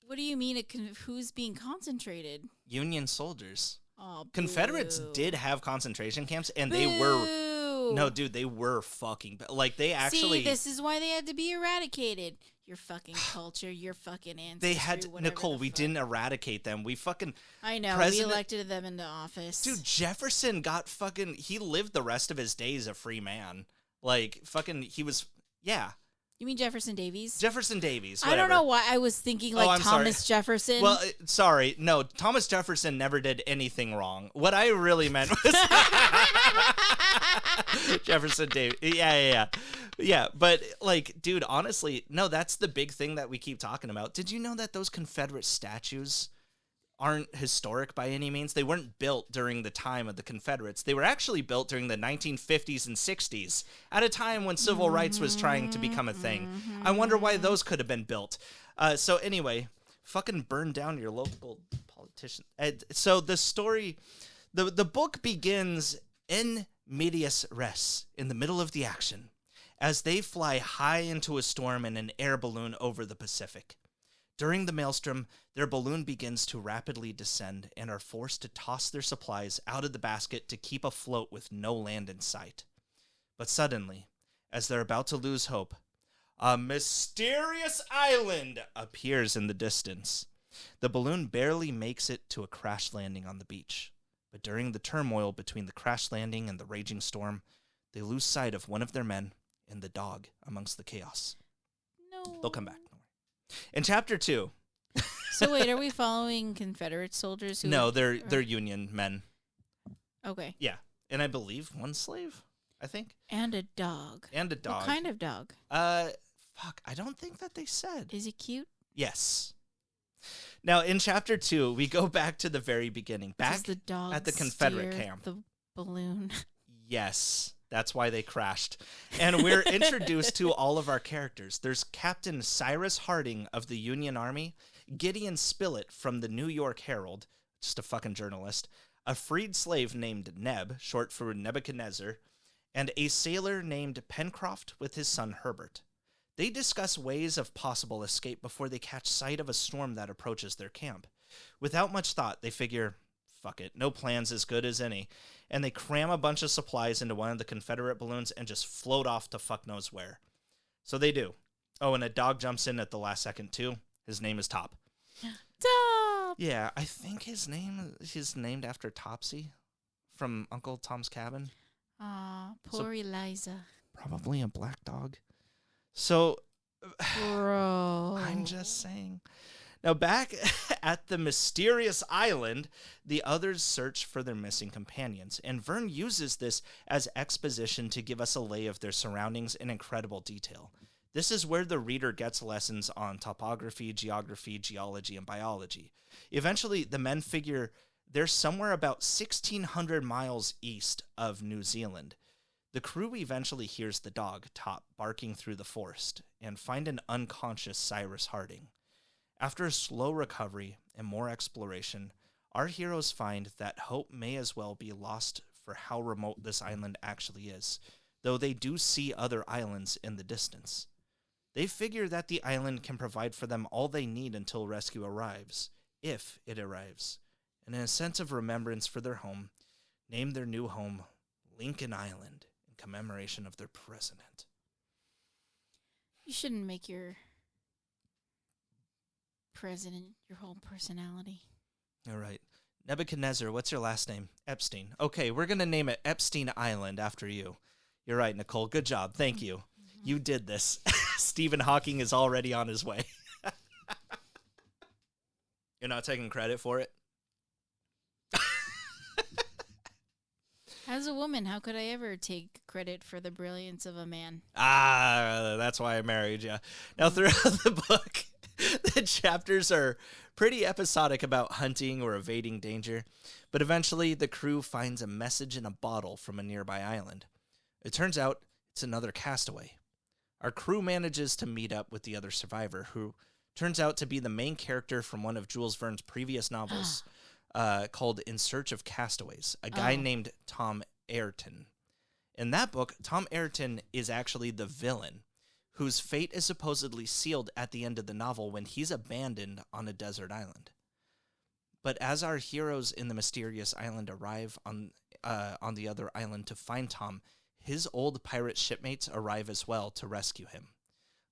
B: What do you mean, who's being concentrated?
A: Union soldiers.
B: Oh,
A: Confederates
B: boo.
A: did have concentration camps, and
B: Boo.
A: they were... No, dude, they were fucking... Like, they actually...
B: See, this is why they had to be eradicated. Your fucking culture, your fucking ancestry,
A: They had...
B: whatever
A: Nicole,
B: the
A: we
B: fuck.
A: didn't eradicate them. We fucking...
B: I know,
A: President-
B: we elected them into office.
A: Dude, Jefferson got fucking... He lived the rest of his days a free man. Like, fucking... He was... Yeah.
B: You mean Jefferson Davies?
A: Jefferson Davies,
B: I
A: whatever.
B: don't know why I was thinking like
A: I'm
B: Thomas
A: sorry.
B: Jefferson.
A: Well, sorry. No, Thomas Jefferson never did anything wrong. What I really meant was... Jefferson Davis. Yeah, but, like, dude, honestly, no, that's the big thing that we keep talking about. Did you know that those Confederate statues aren't historic by any means? They weren't built during the time of the Confederates. They were actually built during the 1950s and 60s, at a time when civil rights was trying to become a thing. I wonder why those could have been built. So anyway, fucking burn down your local politician. So the story, the book begins in medias res, in the middle of the action, as they fly high into a storm in an air balloon over the Pacific. During the maelstrom, their balloon begins to rapidly descend and are forced to toss their supplies out of the basket to keep afloat with no land in sight. But suddenly, as they're about to lose hope, a mysterious island appears in the distance. The balloon barely makes it to a crash landing on the beach. But during the turmoil between the crash landing and the raging storm, they lose sight of one of their men and the dog amongst the chaos.
B: No.
A: They'll come back. Don't worry. In chapter 2...
B: So wait, are we following Confederate soldiers? Who
A: No, they're Union men.
B: Okay.
A: Yeah. And I believe one slave? I think.
B: And a dog.
A: And a dog.
B: What kind of dog?
A: Fuck, I don't think that they said.
B: Is he cute?
A: Yes. Now, in chapter 2, we go back to the very beginning. Back
B: Does the dog
A: at the Confederate
B: steer
A: camp.
B: the balloon?
A: Yes, that's why they crashed. And we're introduced to all of our characters. There's Captain Cyrus Harding of the Union Army, Gideon Spilett from the New York Herald, just a fucking journalist, a freed slave named Neb, short for Nebuchadnezzar, and a sailor named Pencroft with his son Herbert. They discuss ways of possible escape before they catch sight of a storm that approaches their camp. Without much thought, they figure, fuck it, no plan's as good as any, and they cram a bunch of supplies into one of the Confederate balloons and just float off to fuck knows where. So they do. Oh, and a dog jumps in at the last second too. His name is Top.
B: Top!
A: Yeah, I think his name is named after Topsy from Uncle Tom's Cabin.
B: Aw, poor Eliza.
A: Probably a black dog. So,
B: Bro.
A: I'm just saying. Now, back at the mysterious island, the others search for their missing companions, and Verne uses this as exposition to give us a lay of their surroundings in incredible detail. This is where the reader gets lessons on topography, geography, geology, and biology. Eventually, the men figure they're somewhere about 1,600 miles east of New Zealand. The crew eventually hears the dog, Top, barking through the forest, and find an unconscious Cyrus Harding. After a slow recovery and more exploration, our heroes find that hope may as well be lost for how remote this island actually is, though they do see other islands in the distance. They figure that the island can provide for them all they need until rescue arrives, if it arrives, and in a sense of remembrance for their home, name their new home Lincoln Island in commemoration of their president.
B: You shouldn't make your president your whole personality.
A: All right. Nebuchadnezzar, what's your last name? Epstein. Okay, we're going to name it Epstein Island after you. You're right, Nicole. Good job. Thank you. Mm-hmm. You did this. Stephen Hawking is already on his way. You're not taking credit for it?
B: As a woman, how could I ever take credit for the brilliance of a man?
A: Ah, that's why I married you. Now, throughout the book, the chapters are pretty episodic about hunting or evading danger, but eventually the crew finds a message in a bottle from a nearby island. It turns out it's another castaway. Our crew manages to meet up with the other survivor, who turns out to be the main character from one of Jules Verne's previous novels called In Search of Castaways, a guy named Tom Ayrton. In that book, Tom Ayrton is actually the villain, whose fate is supposedly sealed at the end of the novel when he's abandoned on a desert island. But as our heroes in the mysterious island arrive on the other island to find Tom, his old pirate shipmates arrive as well to rescue him.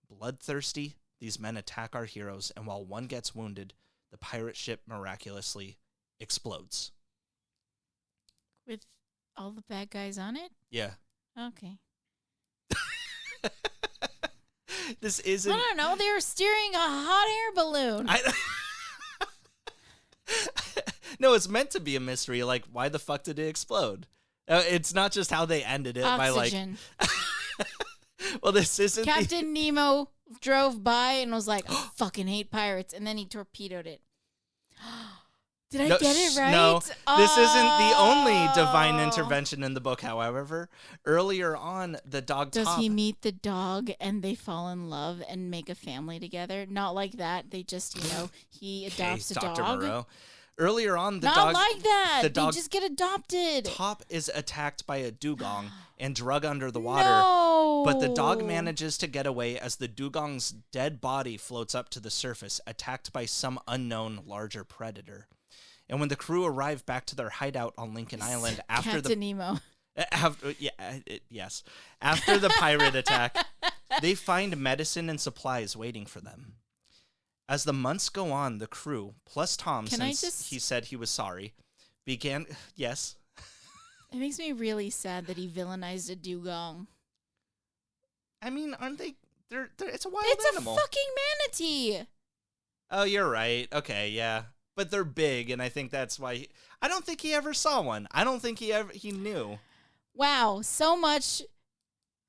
A: Bloodthirsty, these men attack our heroes, and while one gets wounded, the pirate ship miraculously explodes.
B: With all the bad guys on it?
A: Yeah.
B: Okay.
A: This isn't...
B: I don't know. They were steering a hot air balloon.
A: No, it's meant to be a mystery. Like, why the fuck did it explode? It's not just how they ended it
B: Oxygen.
A: by like... Well, this isn't...
B: Captain Nemo drove by and was like, I fucking hate pirates. And then he torpedoed it. Did I get it right?
A: No, this isn't the only divine intervention in the book, however. Earlier on, the dog
B: Does
A: Top...
B: he meet the dog and they fall in love and make a family together? Not like that. They just, he adopts a
A: Dr.
B: dog.
A: Moreau. Earlier on, the
B: Not
A: dog...
B: like that.
A: The dog
B: They just get adopted.
A: Top is attacked by a dugong and drug under the water.
B: No.
A: But the dog manages to get away as the dugong's dead body floats up to the surface, attacked by some unknown larger predator. And when the crew arrive back to their hideout on Lincoln Island after
B: Captain Nemo.
A: Yes. After the pirate attack, they find medicine and supplies waiting for them. As the months go on, the crew, plus Tom, he said he was sorry, began... Yes?
B: It makes me really sad that he villainized a dugong.
A: I mean, aren't they... It's a wild animal.
B: It's a fucking manatee.
A: Oh, you're right. Okay, yeah. But they're big, and I think that's why... I don't think he ever saw one. I don't think he knew.
B: Wow, so much.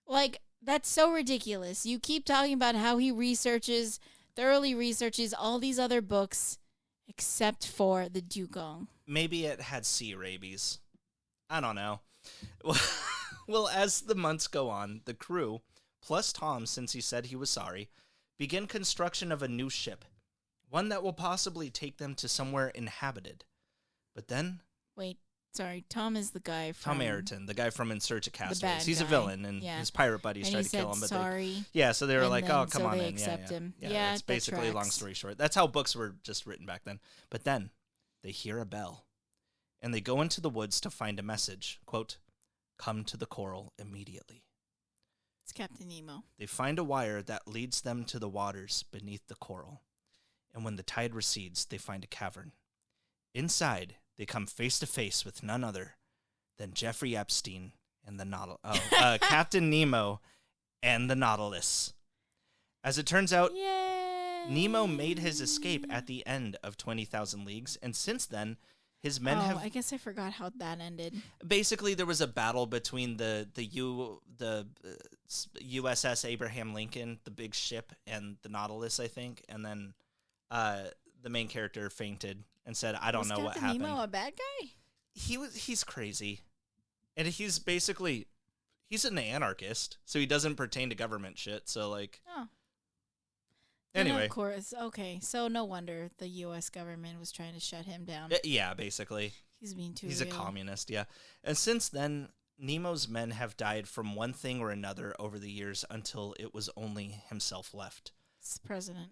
B: Like, that's so ridiculous. You keep talking about how he thoroughly researches all these other books except for the dugong.
A: Maybe it had sea rabies. I don't know. Well, as the months go on, the crew, plus Tom, since he said he was sorry, begin construction of a new ship, one that will possibly take them to somewhere inhabited. But then...
B: Wait, sorry, Tom is the guy from...
A: Tom Ayrton, the guy from In Search of Castaways.
B: bad
A: He's
B: guy.
A: a villain, and
B: Yeah.
A: his pirate buddies
B: And
A: tried
B: he
A: to kill
B: said
A: him. But
B: sorry.
A: so they were
B: and
A: like,
B: then-
A: oh, come
B: so
A: on
B: they
A: in.
B: accept
A: Yeah.
B: him.
A: Yeah,
B: Yeah,
A: it's
B: that
A: basically, long
B: tracks.
A: story short. That's how books were just written back then. But then they hear a bell, and they go into the woods to find a message. Quote, "Come to the coral immediately."
B: It's Captain Nemo.
A: They find a wire that leads them to the waters beneath the coral. And when the tide recedes, they find a cavern. Inside, they come face to face with none other than Jeffrey Epstein and the Captain Nemo and the Nautilus. As it turns out,
B: Yay!
A: Nemo made his escape at the end of 20,000 Leagues, and since then, his men have...
B: I guess I forgot how that ended.
A: Basically, there was a battle between the USS Abraham Lincoln, the big ship, and the Nautilus, I think, and then the main character fainted and said, "I don't know what
B: Captain
A: happened."
B: Nemo a bad guy?
A: He's crazy, and he's an anarchist, so he doesn't pertain to government shit. So like,
B: Oh. And
A: anyway,
B: of course, okay. So no wonder the U.S. government was trying to shut him down.
A: yeah, basically.
B: He's being too
A: He's
B: real.
A: a communist, yeah. And since then, Nemo's men have died from one thing or another over the years until it was only himself left.
B: It's the president.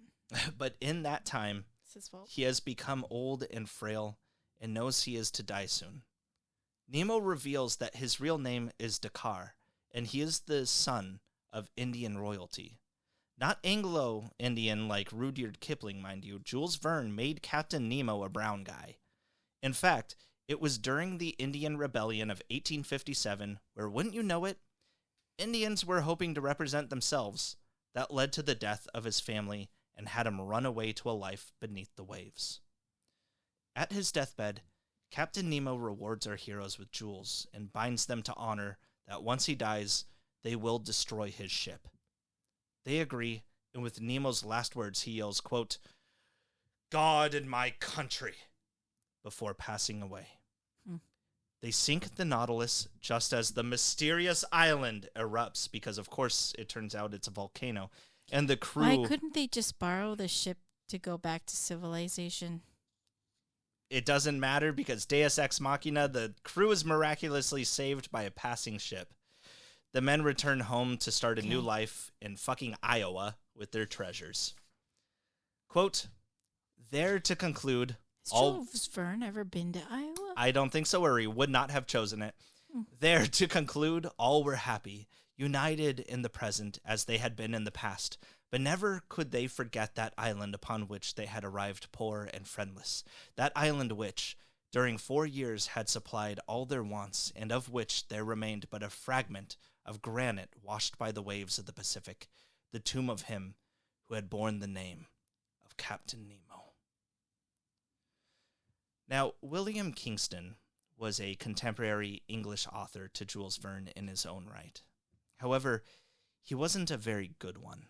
A: But in that time,
B: It's his fault.
A: he has become old and frail and knows he is to die soon. Nemo reveals that his real name is Dakar, and he is the son of Indian royalty. Not Anglo-Indian like Rudyard Kipling, mind you. Jules Verne made Captain Nemo a brown guy. In fact, it was during the Indian Rebellion of 1857, where, wouldn't you know it, Indians were hoping to represent themselves, that led to the death of his family and had him run away to a life beneath the waves. At his deathbed, Captain Nemo rewards our heroes with jewels and binds them to honor that once he dies, they will destroy his ship. They agree, and with Nemo's last words, he yells, quote, "God and my country," before passing away. They sink the Nautilus just as the mysterious island erupts, because of course it turns out it's a volcano. And the crew...
B: Why couldn't they just borrow the ship to go back to civilization?
A: It doesn't matter because Deus Ex Machina, the crew is miraculously saved by a passing ship. The men return home to start a new life in fucking Iowa with their treasures. Quote, "There to conclude...
B: Has Jules Verne ever been to Iowa?
A: I don't think so, or he would not have chosen it. There to conclude, all were happy, united in the present as they had been in the past, but never could they forget that island upon which they had arrived poor and friendless, that island which, during 4 years, had supplied all their wants, and of which there remained but a fragment of granite washed by the waves of the Pacific, the tomb of him who had borne the name of Captain Nemo." Now, William Kingston was a contemporary English author to Jules Verne in his own right. However, he wasn't a very good one.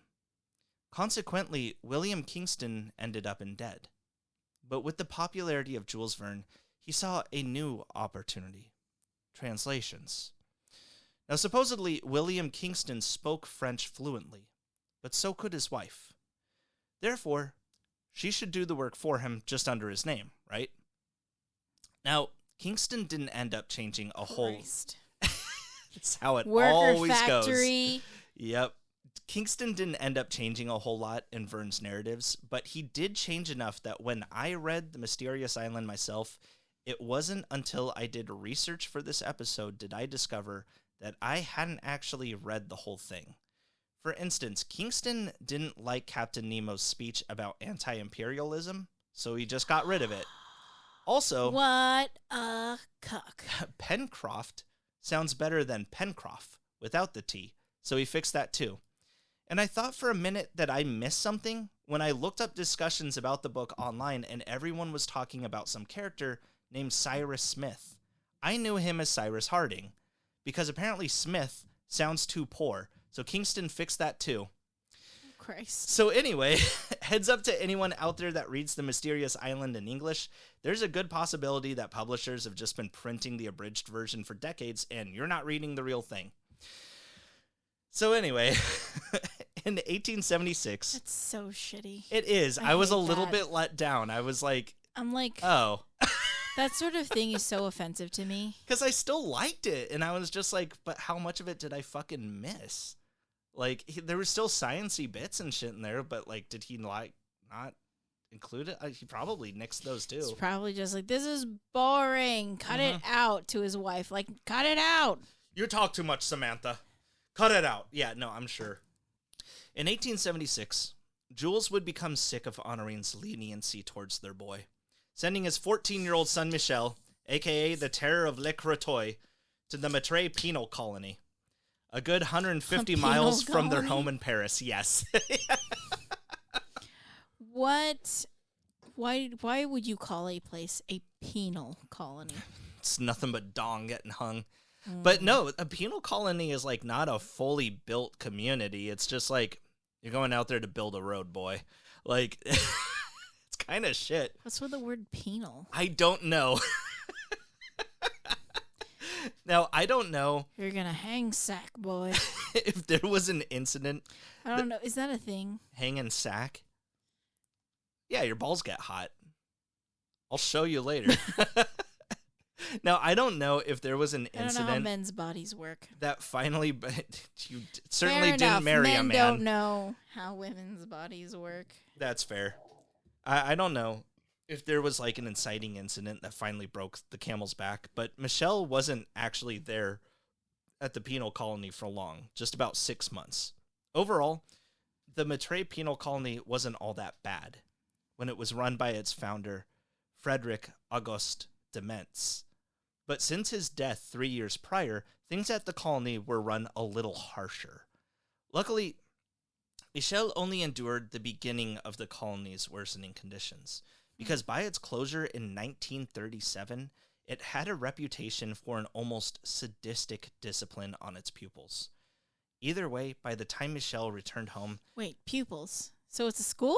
A: Consequently, William Kingston ended up in dead. But with the popularity of Jules Verne, he saw a new opportunity: translations. Now, supposedly, William Kingston spoke French fluently, but so could his wife. Therefore, she should do the work for him just under his name, right? Now, Kingston didn't end up changing a whole... That's how it always
B: factory.
A: goes. Yep. Kingston didn't end up changing a whole lot in Verne's narratives, but he did change enough that when I read The Mysterious Island myself, it wasn't until I did research for this episode did I discover that I hadn't actually read the whole thing. For instance, Kingston didn't like Captain Nemo's speech about anti-imperialism, so he just got rid of it. Also,
B: what a cuck.
A: Pencroft sounds better than Pencroft without the T, so he fixed that too. And I thought for a minute that I missed something when I looked up discussions about the book online and everyone was talking about some character named Cyrus Smith. I knew him as Cyrus Harding. because apparently Smith sounds too poor. So Kingston fixed that too.
B: Christ.
A: So anyway, heads up to anyone out there that reads The Mysterious Island in English. There's a good possibility that publishers have just been printing the abridged version for decades, and you're not reading the real thing. So anyway, in 1876...
B: That's so shitty.
A: It is. I was a little bit let down. I was like...
B: I'm like...
A: Oh.
B: That sort of thing is so offensive to me.
A: Because I still liked it, and I was just like, but how much of it did I fucking miss? Like, there were still science-y bits and shit in there, but, like, did he, like, not include it? He probably nixed those, too.
B: It's probably just like, this is boring. Cut it out to his wife. Like, cut it out.
A: You talk too much, Samantha. Cut it out. Yeah, no, I'm sure. In 1876, Jules would become sick of Honoриne's leniency towards their boy, sending his 14-year-old son, Michel, a.k.a. the Terror of Le Crotoy, to the Maitreyi penal colony. A good 150 miles from their home in Paris, yes.
B: What? Why would you call a place a penal colony?
A: It's nothing but dong getting hung. But no, a penal colony is like not a fully built community. It's just like you're going out there to build a road, boy. Like, it's kind of shit.
B: What's with the word penal?
A: I don't know. Now, I don't know.
B: You're going to hang sack, boy.
A: If there was an incident.
B: I don't know. Is that a thing?
A: Hanging sack? Yeah, your balls get hot. I'll show you later. Now, I don't know if there was an incident.
B: I don't know how men's bodies work.
A: That finally, you certainly
B: Fair
A: didn't
B: enough.
A: marry a man.
B: Men don't know how women's bodies work.
A: That's fair. I don't know if there was like an inciting incident that finally broke the camel's back, but Michelle wasn't actually there at the penal colony for long, just about 6 months. Overall, the Maitreyi penal colony wasn't all that bad when it was run by its founder, Frederick Auguste de Metz. But since his death 3 years prior, things at the colony were run a little harsher. Luckily, Michel only endured the beginning of the colony's worsening conditions, because by its closure in 1937, it had a reputation for an almost sadistic discipline on its pupils. Either way, by the time Michel returned home...
B: Wait, pupils? So it's a school?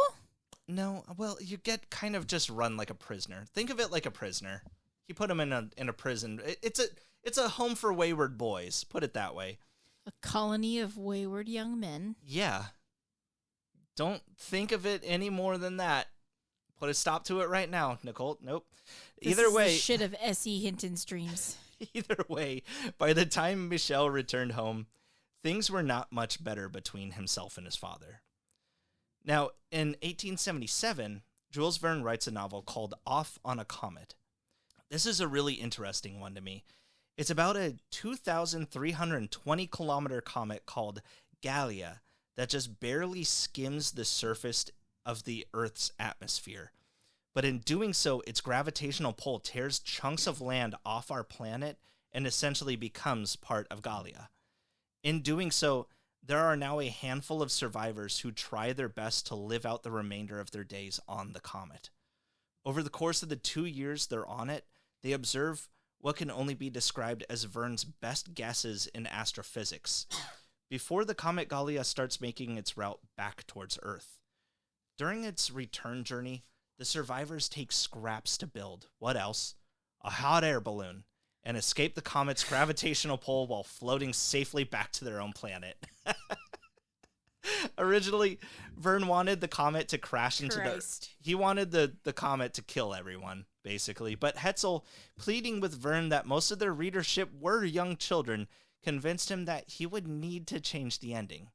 A: No, well, you get kind of just run like a prisoner. Think of it like a prisoner. He put him in a prison. It's a home for wayward boys, put it that way.
B: A colony of wayward young men.
A: Yeah. Don't think of it any more than that. Put a stop to it right now, Nicole. Nope. Either way,
B: the shit of S.E. Hinton's dreams.
A: Either way, by the time Michel returned home, things were not much better between himself and his father. Now, in 1877, Jules Verne writes a novel called Off on a Comet. This is a really interesting one to me. It's about a 2,320-kilometer comet called Gallia that just barely skims the surface of the Earth's atmosphere. But in doing so, its gravitational pull tears chunks of land off our planet and essentially becomes part of Gallia. In doing so, there are now a handful of survivors who try their best to live out the remainder of their days on the comet. Over the course of the 2 years they're on it, they observe what can only be described as Verne's best guesses in astrophysics, before the comet Gallia starts making its route back towards Earth. During its return journey, the survivors take scraps to build, what else? A hot air balloon, and escape the comet's gravitational pull while floating safely back to their own planet. Originally, Verne wanted the comet to crash into He wanted the comet to kill everyone, basically. But Hetzel, pleading with Verne that most of their readership were young children, convinced him that he would need to change the ending.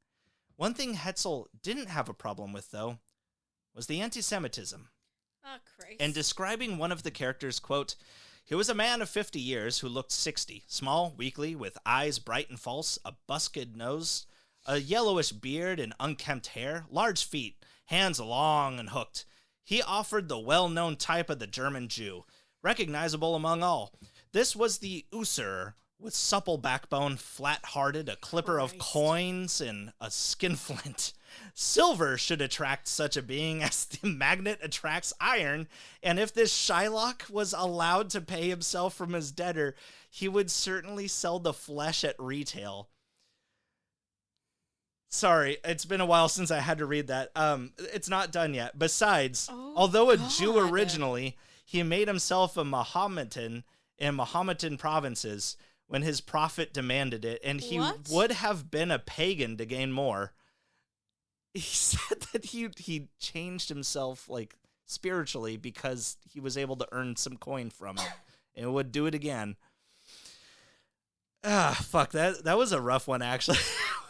A: One thing Hetzel didn't have a problem with, though, was the anti-Semitism.
B: Oh, Christ.
A: And describing one of the characters, quote, "He was a man of 50 years who looked 60, small, weakly, with eyes bright and false, a busked nose, a yellowish beard and unkempt hair, large feet, hands long and hooked. He offered the well-known type of the German Jew, recognizable among all. This was the usurer, with supple backbone, flat-hearted, a clipper of
B: Christ.
A: coins, and a skinflint. Silver should attract such a being as the magnet attracts iron, and if this Shylock was allowed to pay himself from his debtor, he would certainly sell the flesh at retail. Sorry, it's been a while since I had to read that. It's not done yet. Besides, although a Jew originally, he made himself a Mohammedan in Mohammedan provinces when his prophet demanded it, and he would have been a pagan to gain more. He said that he changed himself like spiritually because he was able to earn some coin from it, and would do it again. Fuck, that was a rough one, actually.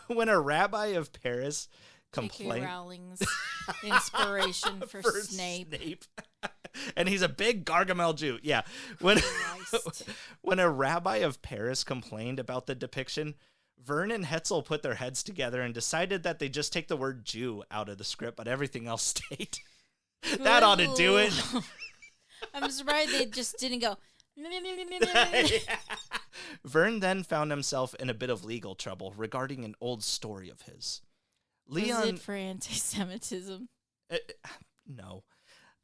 A: When a rabbi of Paris complained...
B: J.K. Rowling's inspiration for Snape.
A: And he's a big Gargamel Jew. Yeah. When a rabbi of Paris complained about the depiction, Verne and Hetzel put their heads together and decided that they just take the word Jew out of the script, but everything else stayed. That ought to do it.
B: I'm surprised they just didn't go...
A: Verne then found himself in a bit of legal trouble regarding an old story of his. Leon...
B: Was it for anti-Semitism?
A: No.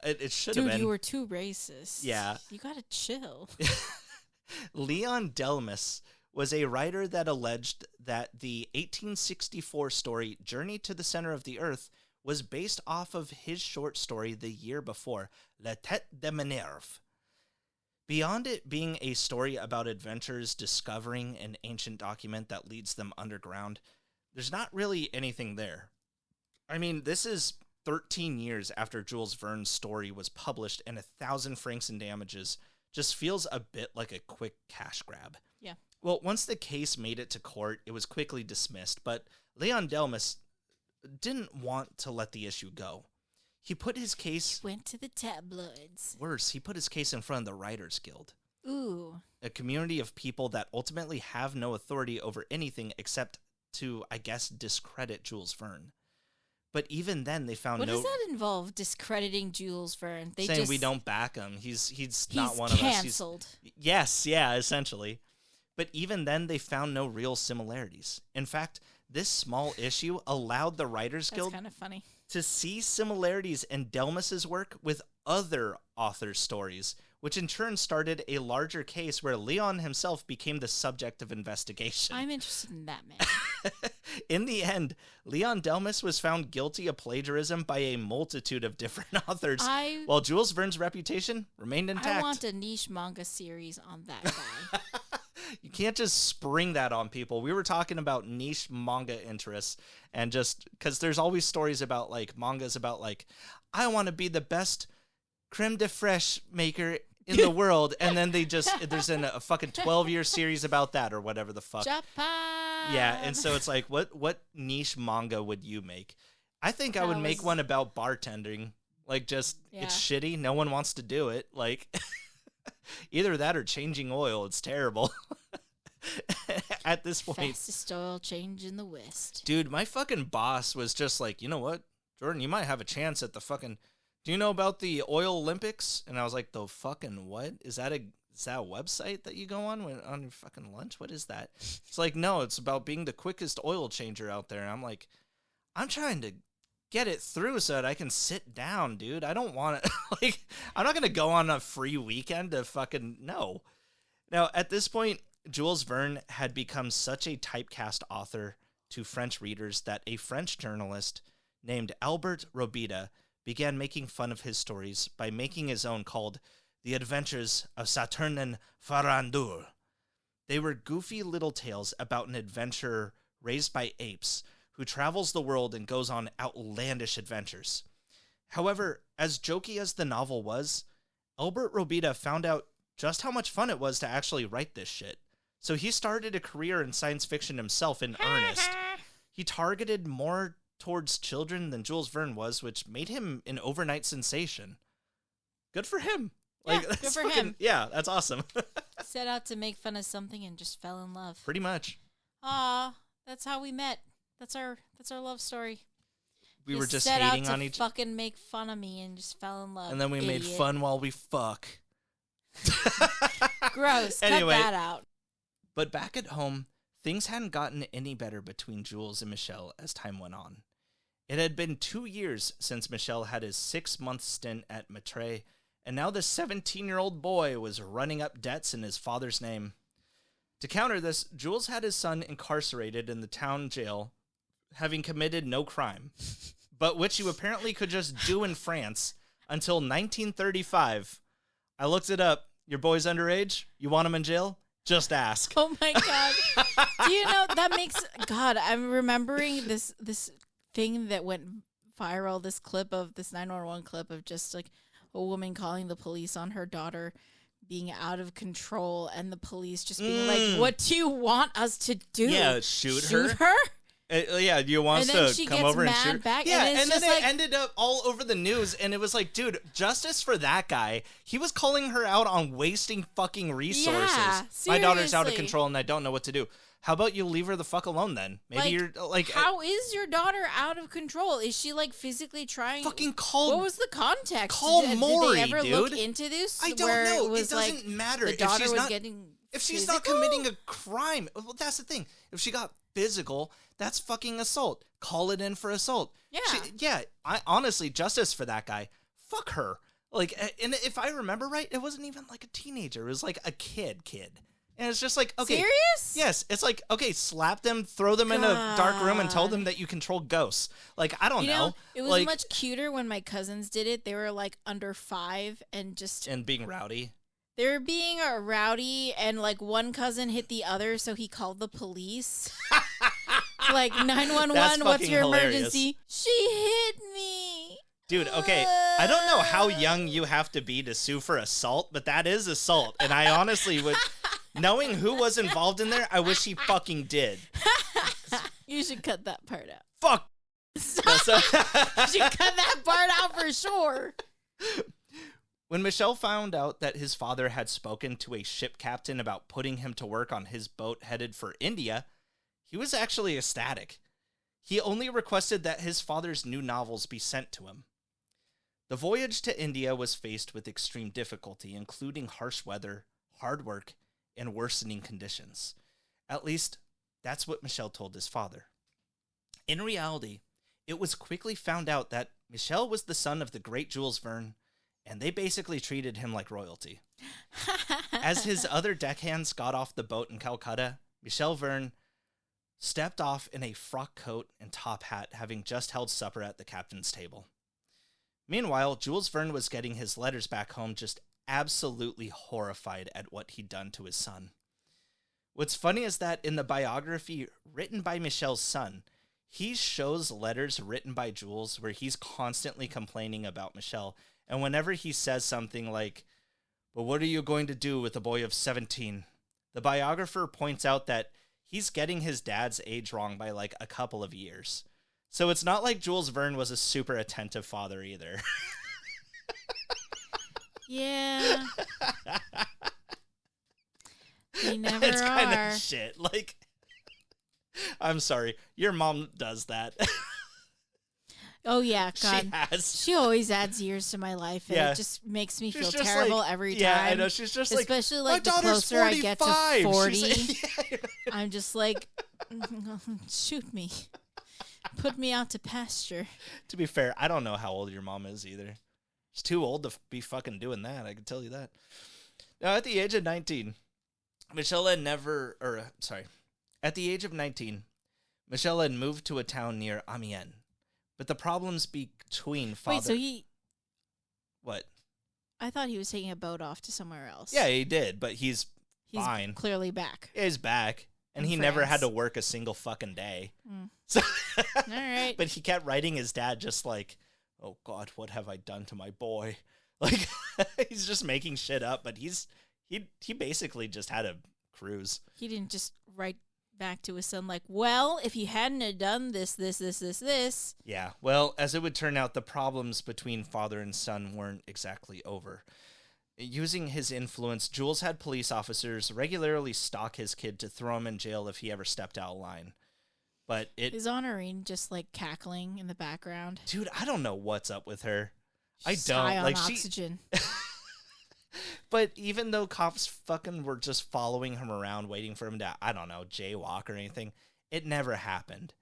A: It should have been.
B: Dude, you were too racist.
A: Yeah.
B: You gotta chill.
A: Leon Delmas was a writer that alleged that the 1864 story Journey to the Center of the Earth was based off of his short story the year before, La Tête de Minerve. Beyond it being a story about adventurers discovering an ancient document that leads them underground, there's not really anything there. I mean, this is 13 years after Jules Verne's story was published, and 1,000 francs in damages just feels a bit like a quick cash grab.
B: Yeah.
A: Well, once the case made it to court, it was quickly dismissed, but Leon Delmas didn't want to let the issue go. He put his case...
B: He went to the tabloids.
A: Worse, he put his case in front of the Writers Guild.
B: Ooh.
A: A community of people that ultimately have no authority over anything except to, I guess, discredit Jules Verne. But even then, they found
B: What does that involve, discrediting Jules Verne? They
A: saying
B: just,
A: we don't back him. He's not one of us.
B: He's canceled.
A: Yes, yeah, essentially. But even then, they found no real similarities. In fact, this small issue allowed the Writers Guild
B: kind of funny
A: to see similarities in Delmas's work with other authors' stories, which in turn started a larger case where Leon himself became the subject of investigation.
B: I'm interested in that, man.
A: In the end, Leon Delmas was found guilty of plagiarism by a multitude of different authors, while Jules Verne's reputation remained intact.
B: I want a niche manga series on that guy.
A: You can't just spring that on people. We were talking about niche manga interests, and just because there's always stories about like mangas about like, I want to be the best creme de fraiche maker in the world, and then there's a fucking 12-year series about that or whatever the fuck.
B: Japan.
A: Yeah, and so it's like, what niche manga would you make? I think I would make one about bartending. Like, just it's shitty. No one wants to do it. Like, either that or changing oil. It's terrible. At this point,
B: fastest oil change in the West.
A: Dude, my fucking boss was just like, you know what, Jordan, you might have a chance at the fucking. Do you know about the Oil Olympics? And I was like, the fucking what? Is that a website that you go on your fucking lunch? What is that? It's like, no, it's about being the quickest oil changer out there. And I'm like, I'm trying to get it through so that I can sit down, dude. I don't want to, like, I'm not going to go on a free weekend to fucking, no. Now, at this point, Jules Verne had become such a typecast author to French readers that a French journalist named Albert Robida began making fun of his stories by making his own called The Adventures of Saturnin Farandour. They were goofy little tales about an adventurer raised by apes who travels the world and goes on outlandish adventures. However, as jokey as the novel was, Albert Robida found out just how much fun it was to actually write this shit. So he started a career in science fiction himself in earnest. He targeted more towards children than Jules Verne was, which made him an overnight sensation. Good for him. Like,
B: good for him.
A: Yeah, that's awesome.
B: Set out to make fun of something and just fell in love.
A: Pretty much.
B: Aw, that's how we met. That's our love story.
A: We were just
B: set
A: hating
B: out to
A: on each
B: other. Fucking make fun of me and just fell in love.
A: And then we made fun while we fuck.
B: Gross.
A: Anyway.
B: Cut that out.
A: But back at home, things hadn't gotten any better between Jules and Michel as time went on. It had been 2 years since Michel had his 6-month stint at Maitre, and now the 17-year-old boy was running up debts in his father's name. To counter this, Jules had his son incarcerated in the town jail, having committed no crime, but which you apparently could just do in France until 1935. I looked it up. Your boy's underage? You want him in jail? Just ask.
B: Oh my God. Do you know, that makes, God, I'm remembering this thing that went viral, this 911 clip of just like a woman calling the police on her daughter being out of control, and the police just being like, what do you want us to do?
A: Yeah, shoot her? Yeah, you want us to come over and shoot
B: back,
A: yeah,
B: and
A: then it ended up all over the news, and it was like, dude, justice for that guy. He was calling her out on wasting fucking resources.
B: Yeah,
A: my daughter's out of control, and I don't know what to do. How about you leave her the fuck alone then? Maybe you're like...
B: How is your daughter out of control? Is she like physically trying...
A: Fucking call...
B: What was the context?
A: Call Maury,
B: did they ever
A: dude.
B: look into this?
A: I don't know. It doesn't matter.
B: The daughter was getting
A: If she's not committing a crime... Well, that's the thing. If she got physical, that's fucking assault. Call it in for assault.
B: Yeah.
A: I honestly, justice for that guy. Fuck her. Like, and if I remember right, it wasn't even like a teenager. It was like a kid. And it's just like, okay.
B: Serious?
A: Yes. It's like, okay, slap them, throw them in a dark room and tell them that you control ghosts. Like, I don't know.
B: It was
A: like,
B: much cuter when my cousins did it. They were like under 5 and just...
A: And being rowdy.
B: They were being rowdy, and like one cousin hit the other, so he called the police. Like, 911, what's your emergency? She hit me.
A: Dude, okay, I don't know how young you have to be to sue for assault, but that is assault. And I honestly would, knowing who was involved in there, I wish he fucking did.
B: You should cut that part out.
A: Fuck.
B: Stop. You should cut that part out for sure.
A: When Michel found out that his father had spoken to a ship captain about putting him to work on his boat headed for India, he was actually ecstatic. He only requested that his father's new novels be sent to him. The voyage to India was faced with extreme difficulty, including harsh weather, hard work, and worsening conditions. At least, that's what Michel told his father. In reality, it was quickly found out that Michel was the son of the great Jules Verne, and they basically treated him like royalty. As his other deckhands got off the boat in Calcutta, Michel Verne stepped off in a frock coat and top hat, having just held supper at the captain's table. Meanwhile, Jules Verne was getting his letters back home, just absolutely horrified at what he'd done to his son. What's funny is that in the biography written by Michel's son, he shows letters written by Jules where he's constantly complaining about Michel, and whenever he says something like, "But what are you going to do with a boy of 17?" the biographer points out that he's getting his dad's age wrong by like a couple of years. So it's not like Jules Verne was a super attentive father either.
B: Yeah. They never
A: it's
B: are.
A: kind of shit. Like, I'm sorry. Your mom does that.
B: Oh, yeah, God.
A: She has.
B: She always adds years to my life, and it just makes me feel terrible like, every time.
A: Yeah, I know. She's just
B: especially
A: like,
B: the closer
A: 45.
B: I get to 40,
A: yeah.
B: I'm just like, shoot me. Put me out to pasture.
A: To be fair, I don't know how old your mom is either. She's too old to be fucking doing that. I can tell you that. Now, at the age of 19, Michel had at the age of 19, Michel had moved to a town near Amiens. But the problems between father...
B: Wait, so he...
A: What?
B: I thought he was taking a boat off to somewhere else.
A: Yeah, he did, but he's fine.
B: Clearly back.
A: Yeah, he's back. And he never had to work a single fucking day. So
B: all right.
A: But he kept writing his dad just like, "Oh, God, what have I done to my boy?" Like, he's just making shit up, but he basically just had a cruise.
B: He didn't just write back to his son like, "Well, if you hadn't have done this.
A: Yeah, well, as it would turn out, the problems between father and son weren't exactly over. Using his influence, Jules had police officers regularly stalk his kid to throw him in jail if he ever stepped out of line. But
B: Is Honorine just like cackling in the background?
A: Dude, I don't know what's up with her.
B: She's
A: I don't
B: high on
A: like
B: oxygen.
A: But even though cops fucking were just following him around, waiting for him to, I don't know, jaywalk or anything, it never happened.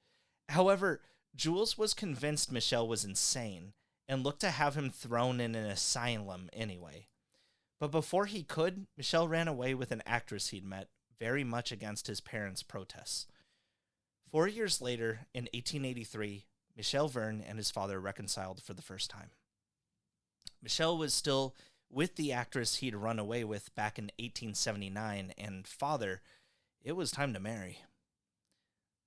A: However, Jules was convinced Michel was insane and looked to have him thrown in an asylum anyway. But before he could, Michel ran away with an actress he'd met, very much against his parents' protests. 4 years later, in 1883, Michel Verne and his father reconciled for the first time. Michel was still with the actress he'd run away with back in 1879, and father, it was time to marry.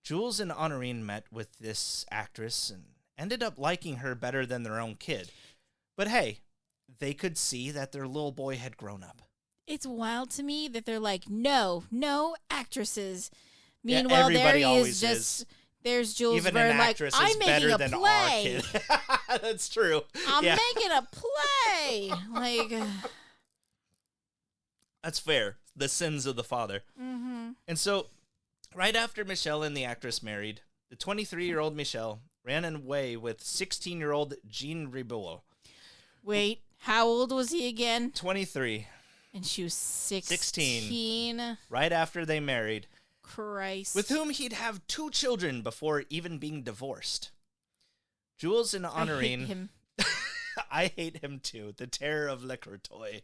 A: Jules and Honorine met with this actress and ended up liking her better than their own kid. But hey, they could see that their little boy had grown up.
B: It's wild to me that they're like, no actresses.
A: Yeah,
B: Meanwhile, there
A: everybody
B: he
A: always
B: is just, there's Jules
A: Even
B: Verne
A: an
B: like,
A: actress
B: I'm
A: is
B: making
A: better
B: a
A: than
B: play.
A: our kid. That's true.
B: I'm
A: Yeah.
B: making a play. Like,
A: That's fair. The sins of the father.
B: mm-hmm.
A: And so, right after Michel and the actress married, the 23-year-old Michel ran away with 16-year-old Jean Riboulot.
B: Wait, how old was he again?
A: 23.
B: And she was 16.
A: Right after they married,
B: Christ.
A: with whom he'd have 2 children before even being divorced. Jules and
B: I hate
A: Honorine...
B: him.
A: I hate him too, the terror of Le Courtois.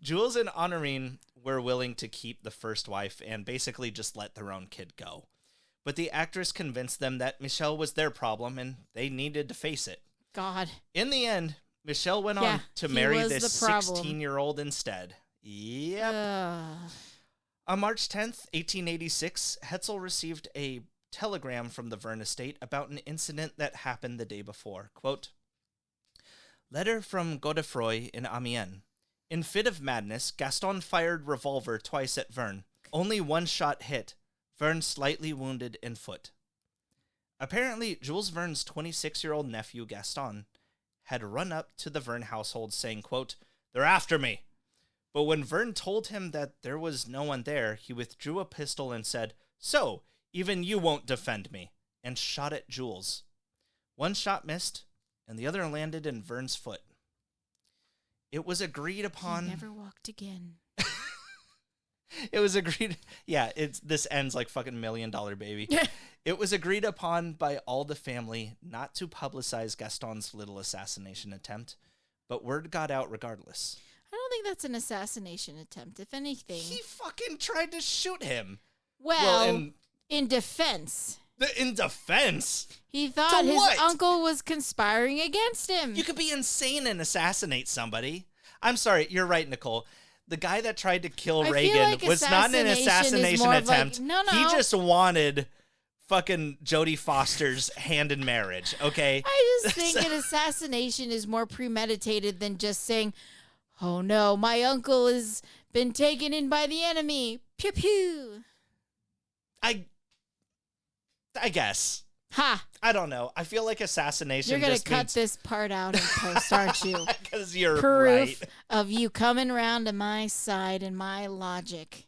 A: Jules and Honorine were willing to keep the first wife and basically just let their own kid go. But the actress convinced them that Michel was their problem and they needed to face it.
B: God.
A: In the end, Michel went
B: Yeah,
A: on to
B: he
A: marry
B: was
A: this
B: the problem.
A: 16-year-old instead. Yep. On March 10th, 1886, Hetzel received a telegram from the Verne estate about an incident that happened the day before. Quote, letter from Godefroy in Amiens. In fit of madness, Gaston fired revolver twice at Verne. Only one shot hit. Verne slightly wounded in foot. Apparently, Jules Verne's 26-year-old nephew, Gaston, had run up to the Verne household saying, quote, they're after me. But when Verne told him that there was no one there, he withdrew a pistol and said, so, even you won't defend me, and shot at Jules. One shot missed, and the other landed in Verne's foot. It was agreed upon...
B: He never walked again.
A: It was agreed... Yeah, this ends like fucking $1 Million Baby. It was agreed upon by all the family not to publicize Gaston's little assassination attempt, but word got out regardless.
B: I don't think that's an assassination attempt. If anything...
A: He fucking tried to shoot him.
B: Well in defense...
A: In defense?
B: He thought
A: To
B: his
A: what?
B: uncle was conspiring against him.
A: You could be insane and assassinate somebody. I'm sorry, you're right, Nicole. The guy that tried to kill
B: I feel
A: Reagan
B: like
A: was not an
B: assassination is
A: assassination
B: more of like-
A: attempt.
B: no.
A: He just wanted fucking Jodie Foster's hand in marriage, okay?
B: I just think an assassination is more premeditated than just saying, oh no, my uncle has been taken in by the enemy. Pew pew.
A: I guess.
B: Ha!
A: I don't know. I feel like assassination
B: You're going to
A: just
B: cut
A: means...
B: this part out in post, aren't you?
A: Because you're
B: Proof
A: right.
B: of you coming around to my side and my logic.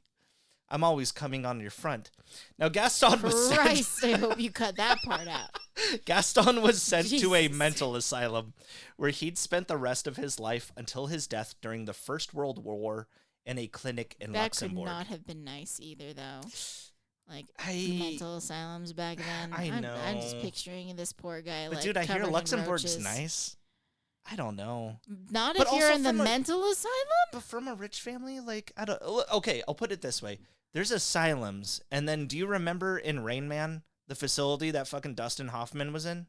A: I'm always coming on your front. Now, Gaston was sent...
B: Christ, I hope you cut that part out.
A: Gaston was sent to a
B: Jesus.
A: mental asylum where he'd spent the rest of his life until his death during the First World War in a clinic in
B: That
A: Luxembourg.
B: could not have been nice either, though. Like,
A: I-
B: mental asylums back then.
A: I
B: I'm
A: know.
B: just picturing this poor guy,
A: But
B: like,
A: dude, I hear
B: covered in
A: Luxembourg's
B: roaches.
A: nice. I don't know.
B: Not
A: But
B: if you're
A: also
B: in the
A: from a-
B: mental asylum?
A: But from a rich family, like, I don't... Okay, I'll put it this way. There's asylums, and then do you remember in Rain Man, the facility that fucking Dustin Hoffman was in?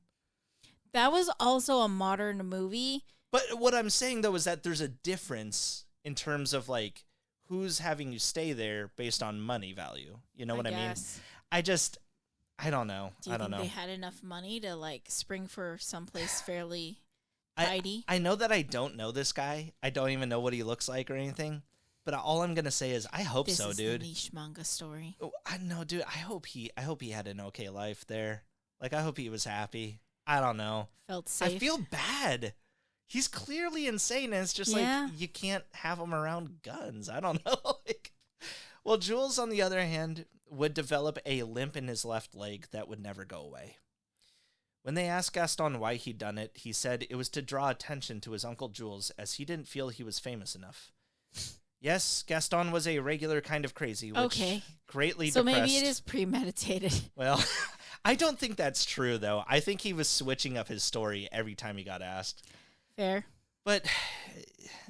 B: That was also a modern movie.
A: But what I'm saying, though, is that there's a difference in terms of, like, who's having you stay there based on money value. You know what I mean?
B: guess.
A: I don't know.
B: Do you
A: I don't
B: think
A: know.
B: they had enough money to, like, spring for someplace fairly
A: I-
B: tidy?
A: I know that I don't know this guy. I don't even know what he looks like or anything. But all I'm gonna say is I hope
B: This
A: so,
B: is
A: dude.
B: the niche manga story.
A: Oh, I know, dude. I hope he had an okay life there. Like, I hope he was happy. I don't know.
B: Felt safe.
A: I feel bad. He's clearly insane, and it's just
B: Yeah.
A: like you can't have him around guns. I don't know. Like, well, Jules, on the other hand, would develop a limp in his left leg that would never go away. When they asked Gaston why he'd done it, he said it was to draw attention to his uncle Jules, as he didn't feel he was famous enough. Yes, Gaston was a regular kind of crazy, which
B: Okay.
A: greatly
B: So
A: depressed.
B: maybe it is premeditated.
A: Well, I don't think that's true, though. I think he was switching up his story every time he got asked.
B: Fair.
A: But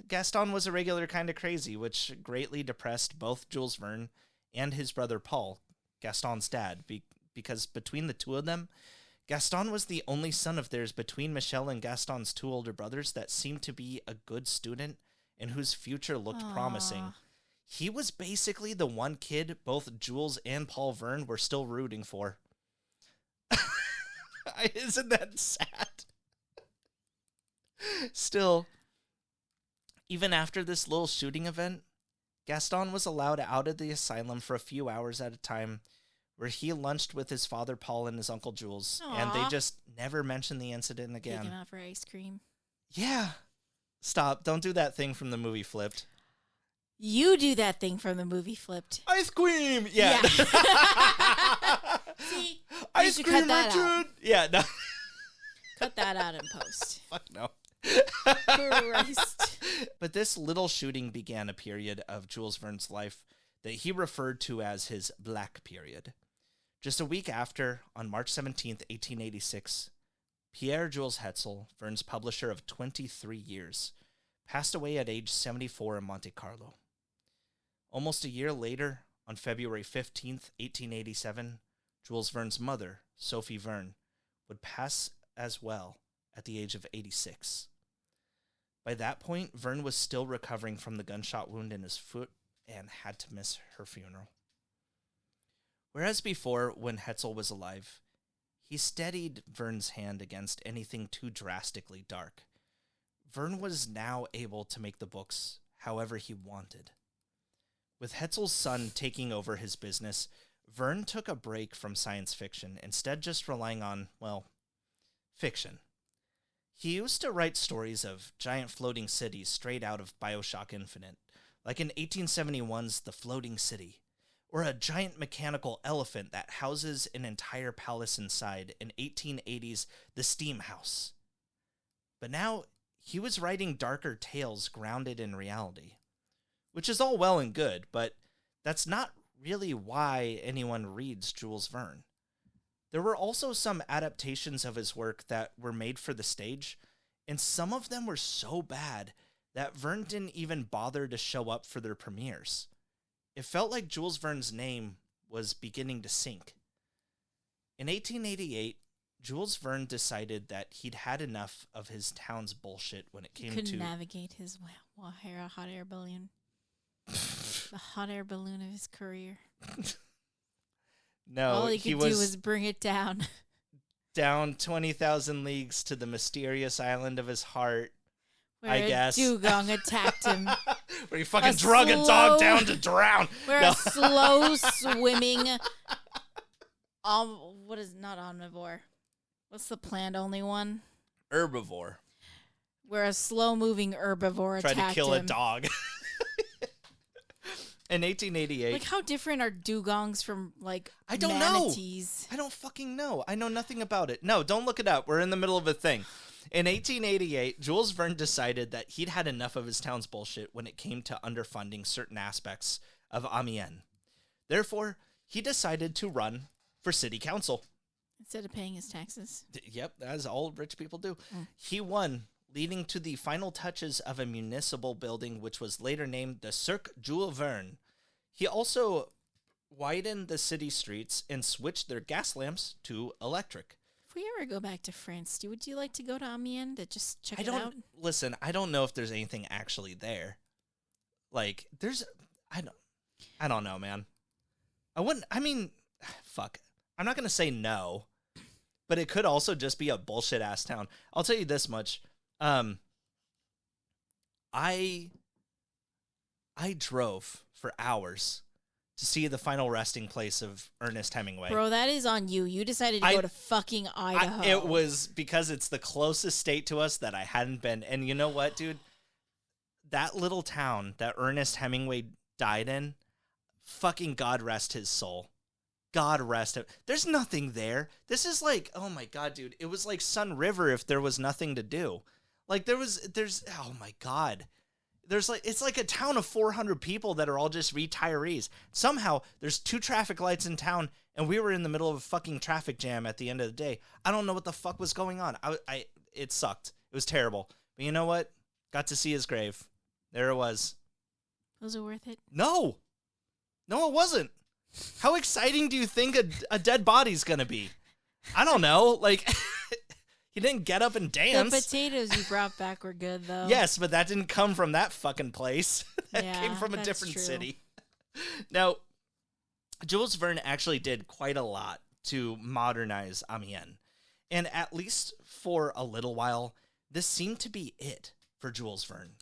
A: Gaston was a regular kind of crazy, which greatly depressed both Jules Verne and his brother Paul, Gaston's dad, because between the two of them, Gaston was the only son of theirs between Michel and Gaston's two older brothers that seemed to be a good student and whose future looked promising. He was basically the one kid both Jules and Paul Verne were still rooting for. Isn't that sad? Still, even after this little shooting event, Gaston was allowed out of the asylum for a few hours at a time, where he lunched with his father Paul and his uncle Jules, and they just never mentioned the incident again.
B: Taking out for ice cream.
A: Yeah. Stop. Don't do that thing from the movie Flipped.
B: You do that thing from the movie Flipped.
A: Ice cream! Yeah.
B: See?
A: Ice
B: should
A: cream,
B: cut that
A: Richard!
B: out.
A: Yeah, no.
B: Cut that out in post.
A: Fuck no.
B: Christ.
A: But this little shooting began a period of Jules Verne's life that he referred to as his Black Period. Just a week after, on March 17th, 1886, Pierre-Jules Hetzel, Verne's publisher of 23 years, passed away at age 74 in Monte Carlo. Almost a year later, on February 15th, 1887, Jules Verne's mother, Sophie Verne, would pass as well at the age of 86. By that point, Verne was still recovering from the gunshot wound in his foot and had to miss her funeral. Whereas before, when Hetzel was alive, he steadied Verne's hand against anything too drastically dark. Verne was now able to make the books however he wanted. With Hetzel's son taking over his business, Verne took a break from science fiction, instead just relying on, well, fiction. He used to write stories of giant floating cities straight out of BioShock Infinite, like in 1871's The Floating City, or a giant mechanical elephant that houses an entire palace inside in 1880's The Steam House. But now, he was writing darker tales grounded in reality, which is all well and good, but that's not really why anyone reads Jules Verne. There were also some adaptations of his work that were made for the stage, and some of them were so bad that Verne didn't even bother to show up for their premieres. It felt like Jules Verne's name was beginning to sink. In 1888, Jules Verne decided that he'd had enough of his town's bullshit when it came to...
B: He couldn't navigate his hot air balloon. The hot air balloon of his career.
A: No,
B: all he could do was bring it down.
A: Down 20,000 leagues to the mysterious island of his heart,
B: where
A: I guess.
B: A dugong attacked him.
A: Where he fucking drug a dog down to drown.
B: Where a slow swimming... what is not omnivore? What's the plant-only one?
A: Herbivore.
B: Where a slow-moving herbivore attacked him.
A: Tried to kill a dog. In 1888.
B: Like, how different are dugongs from, like,
A: I don't
B: manatees?
A: know. I don't fucking know. I know nothing about it. No, don't look it up. We're in the middle of a thing. In 1888, Jules Verne decided that he'd had enough of his town's bullshit when it came to underfunding certain aspects of Amiens. Therefore, he decided to run for city council.
B: Instead of paying his taxes.
A: Yep, as all rich people do.
B: Mm.
A: He won, leading to the final touches of a municipal building which was later named the Cirque Jules Verne. He also widened the city streets and switched their gas lamps to electric.
B: If we ever go back to France, would you like to go to Amiens to just check it out?
A: Listen, I don't know if there's anything actually there. Like, I don't know, man. Fuck. I'm not going to say no, but it could also just be a bullshit ass town. I'll tell you this much. I drove for hours to see the final resting place of Ernest Hemingway.
B: Bro, that is on you. You decided to go to fucking Idaho.
A: It was because it's the closest state to us that I hadn't been. And you know what, dude? That little town that Ernest Hemingway died in, fucking God rest his soul. God rest him. There's nothing there. This is like, oh my God, dude. It was like Sun River if there was nothing to do. Like there's, oh my God. It's like a town of 400 people that are all just retirees. Somehow there's 2 traffic lights in town, and we were in the middle of a fucking traffic jam at the end of the day. I don't know what the fuck was going on. It sucked. It was terrible. But you know what? Got to see his grave. There it was.
B: Was it worth it?
A: No, it wasn't. How exciting do you think a dead body's gonna be? I don't know. Like, he didn't get up and dance.
B: The potatoes you brought back were good, though.
A: Yes, but that didn't come from that fucking place. That came from a different city. Now, Jules Verne actually did quite a lot to modernize Amiens. And at least for a little while, this seemed to be it for Jules Verne.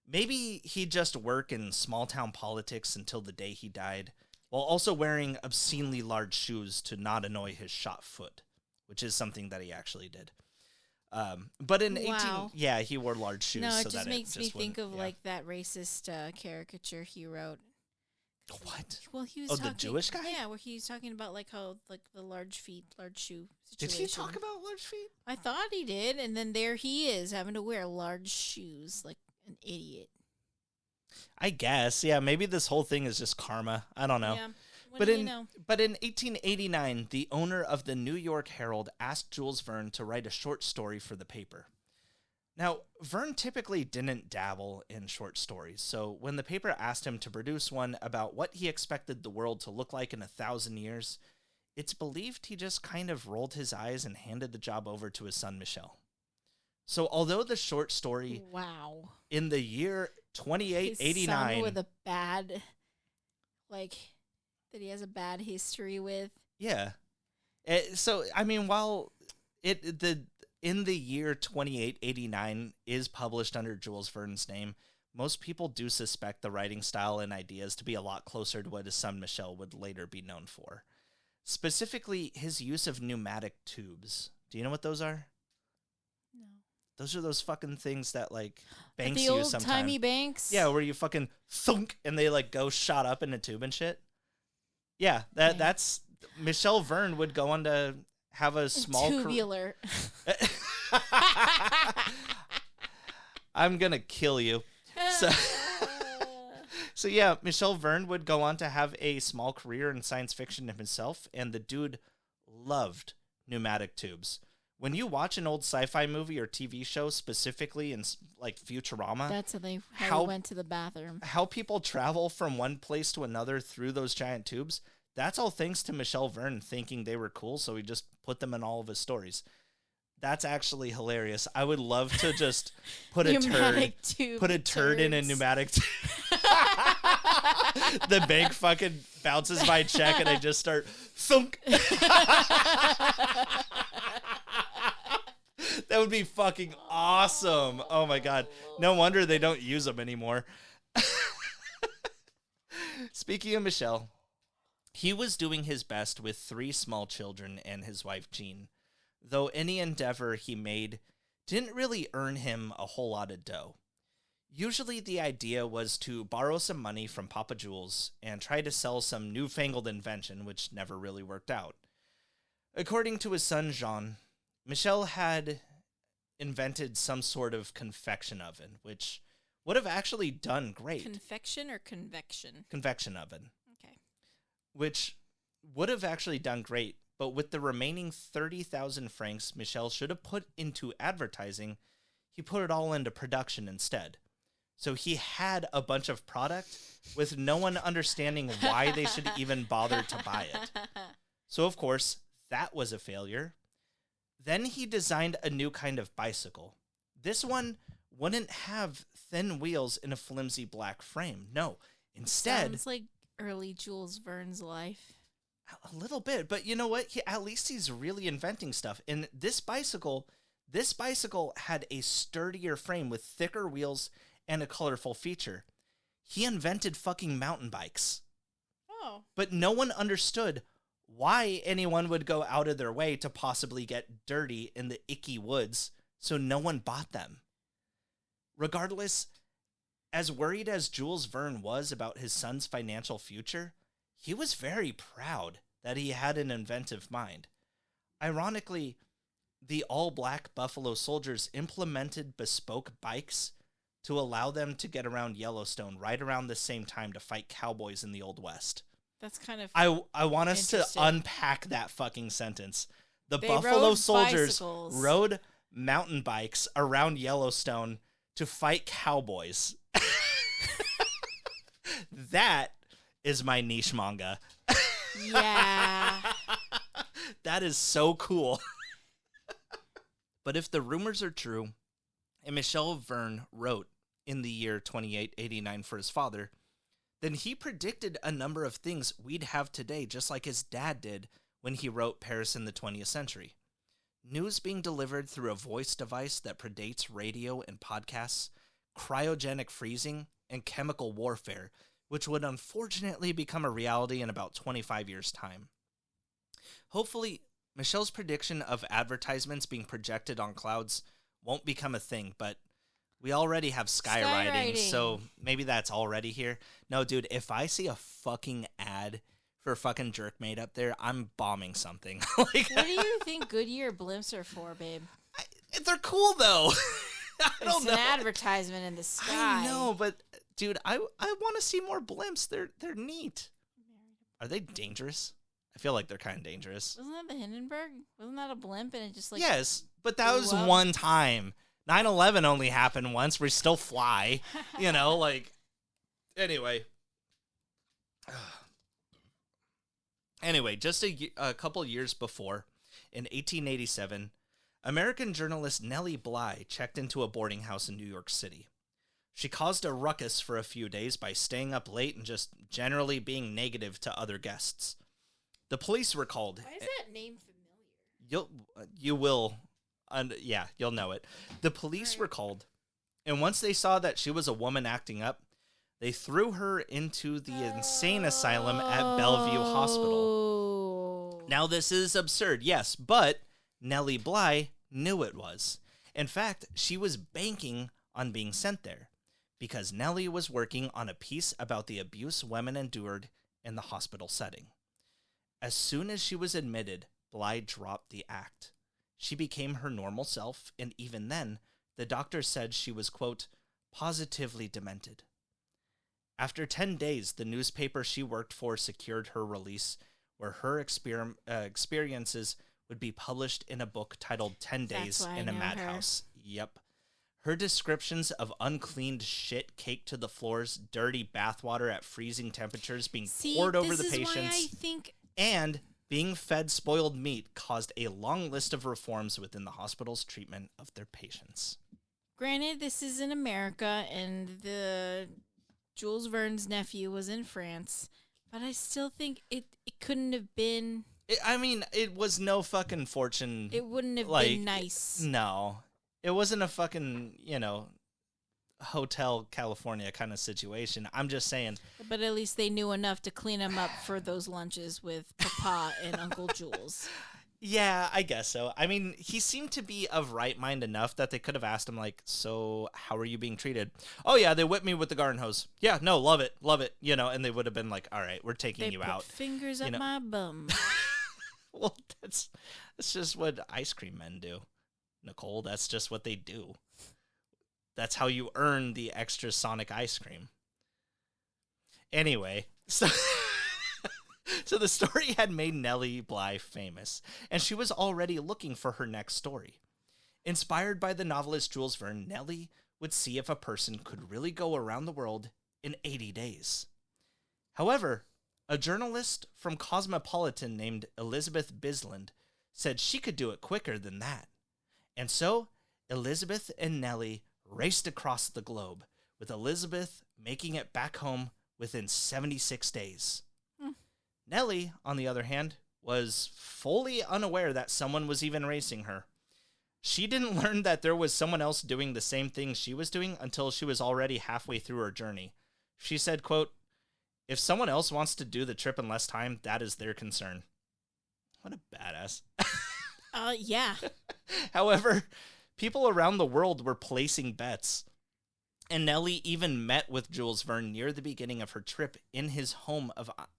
A: Maybe he'd just work in small-town politics until the day he died, while also wearing obscenely large shoes to not annoy his shot foot, which is something that he actually did. But in he wore large shoes.
B: No, it
A: so
B: just
A: that
B: makes me think of
A: yeah.
B: like that racist caricature he wrote.
A: What?
B: Well, he was
A: the Jewish guy?
B: Yeah, where he was talking about like how like the large feet, large shoe situation.
A: Did he talk about large feet?
B: I thought he did, and then there he is having to wear large shoes like an idiot.
A: I guess, yeah. Maybe this whole thing is just karma. I don't know.
B: Yeah.
A: But in 1889, the owner of the New York Herald asked Jules Verne to write a short story for the paper. Now, Verne typically didn't dabble in short stories, so when the paper asked him to produce one about what he expected the world to look like in 1,000 years, it's believed he just kind of rolled his eyes and handed the job over to his son, Michel. So although the short story in the year 2889...
B: His son with a bad, like, that he has a bad history with.
A: Yeah. So, I mean, while in the year 2889 is published under Jules Verne's name, most people do suspect the writing style and ideas to be a lot closer to what his son Michel would later be known for. Specifically, his use of pneumatic tubes. Do you know what those are?
B: No.
A: Those are those fucking things that, like, banks
B: the
A: use sometimes.
B: The old-timey banks?
A: Yeah, where you fucking thunk, and they, like, go shot up in a tube and shit. Yeah, that's... Michel Verne would go on to have a small...
B: Tubular.
A: I'm gonna kill you. So yeah, Michel Verne would go on to have a small career in science fiction himself, and the dude loved pneumatic tubes. When you watch an old sci-fi movie or TV show, specifically in like Futurama,
B: that's how they went to the bathroom.
A: How people travel from one place to another through those giant tubes, that's all thanks to Michel Verne thinking they were cool, so he just put them in all of his stories. That's actually hilarious. I would love to just put a turd in a pneumatic tube. The bank fucking bounces my check and I just start thunk. That would be fucking awesome. Oh my God. No wonder they don't use them anymore. Speaking of Michel, he was doing his best with 3 small children and his wife Jean, though any endeavor he made didn't really earn him a whole lot of dough. Usually the idea was to borrow some money from Papa Jules and try to sell some newfangled invention, which never really worked out. According to his son Jean, Michel had invented some sort of convection oven, which would have actually done great.
B: Confection or convection?
A: Convection oven.
B: Okay.
A: Which would have actually done great, but with the remaining 30,000 francs Michel should have put into advertising, he put it all into production instead. So he had a bunch of product with no one understanding why they should even bother to buy it. So, of course, that was a failure. Then he designed a new kind of bicycle. This one wouldn't have thin wheels in a flimsy black frame. No, instead...
B: Sounds like early Jules Verne's life.
A: A little bit, but you know what? At least he's really inventing stuff. And this bicycle had a sturdier frame with thicker wheels and a colorful feature. He invented fucking mountain bikes.
B: Oh.
A: But no one understood why anyone would go out of their way to possibly get dirty in the icky woods, so no one bought them. Regardless, as worried as Jules Verne was about his son's financial future, he was very proud that he had an inventive mind. Ironically, the all-black Buffalo Soldiers implemented bespoke bikes to allow them to get around Yellowstone right around the same time to fight cowboys in the Old West.
B: That's kind of
A: I want us to
B: interesting.
A: unpack that fucking sentence. The
B: They
A: Buffalo
B: rode
A: Soldiers
B: bicycles.
A: rode mountain bikes around Yellowstone to fight cowboys. That is my niche manga.
B: Yeah.
A: That is so cool. But if the rumors are true, and Michel Verne wrote in the year 2889 for his father, then he predicted a number of things we'd have today, just like his dad did when he wrote Paris in the 20th century. News being delivered through a voice device that predates radio and podcasts, cryogenic freezing, and chemical warfare, which would unfortunately become a reality in about 25 years' time. Hopefully, Michelle's prediction of advertisements being projected on clouds won't become a thing, but we already have skywriting, so maybe that's already here. No, dude, if I see a fucking ad for fucking Jerkmate up there, I'm bombing something. Like,
B: What do you think Goodyear blimps are for, babe?
A: they're cool, though. I don't know.
B: It's an advertisement in the sky.
A: I know, but, dude, I want to see more blimps. They're neat. Are they dangerous? I feel like they're kind of dangerous.
B: Wasn't that the Hindenburg? Wasn't that a blimp and it just like...
A: Yes, but that was
B: blew up?
A: one time. 9/11 only happened once. We still fly, you know, like, anyway. Anyway, just a couple years before, in 1887, American journalist Nellie Bly checked into a boarding house in New York City. She caused a ruckus for a few days by staying up late and just generally being negative to other guests. The police were called.
B: Why is that name familiar?
A: You will, yeah, you'll know it. The police were called, and once they saw that she was a woman acting up, they threw her into the insane asylum at Bellevue Hospital. Now, this is absurd, yes, but Nellie Bly knew it was. In fact, she was banking on being sent there, because Nellie was working on a piece about the abuse women endured in the hospital setting. As soon as she was admitted, Bly dropped the act. She became her normal self, and even then, the doctor said she was, quote, positively demented. After 10 days, the newspaper she worked for secured her release, where her experiences would be published in a book titled 10 Days in a Madhouse. Yep. Her descriptions of uncleaned shit caked to the floors, dirty bathwater at freezing temperatures being poured over the patients,
B: why I think...
A: and being fed spoiled meat caused a long list of reforms within the hospital's treatment of their patients.
B: Granted, this is in America, and the Jules Verne's nephew was in France, but I still think it couldn't have been...
A: it was no fucking fortune.
B: It wouldn't have
A: like,
B: been nice.
A: No. It wasn't a fucking, Hotel California kind of situation. I'm just saying.
B: But at least they knew enough to clean him up for those lunches with Papa and Uncle Jules.
A: Yeah, I guess so. I mean, he seemed to be of right mind enough that they could have asked him, like, so how are you being treated? Oh, yeah, they whipped me with the garden hose. Yeah, no, love it, and they would have been like, all right, we're taking you out.
B: Fingers up my bum.
A: Well, that's just what ice cream men do, Nicole. That's just what they do. That's how you earn the extra Sonic ice cream. Anyway, so the story had made Nellie Bly famous, and she was already looking for her next story. Inspired by the novelist Jules Verne, Nellie would see if a person could really go around the world in 80 days. However, a journalist from Cosmopolitan named Elizabeth Bisland said she could do it quicker than that. And so, Elizabeth and Nellie raced across the globe, with Elizabeth making it back home within 76 days. Nellie, on the other hand, was fully unaware that someone was even racing her. She didn't learn that there was someone else doing the same thing she was doing until she was already halfway through her journey. She said, quote, if someone else wants to do the trip in less time, that is their concern. What a badass.
B: Yeah.
A: However, people around the world were placing bets. And Nellie even met with Jules Verne near the beginning of her trip in his home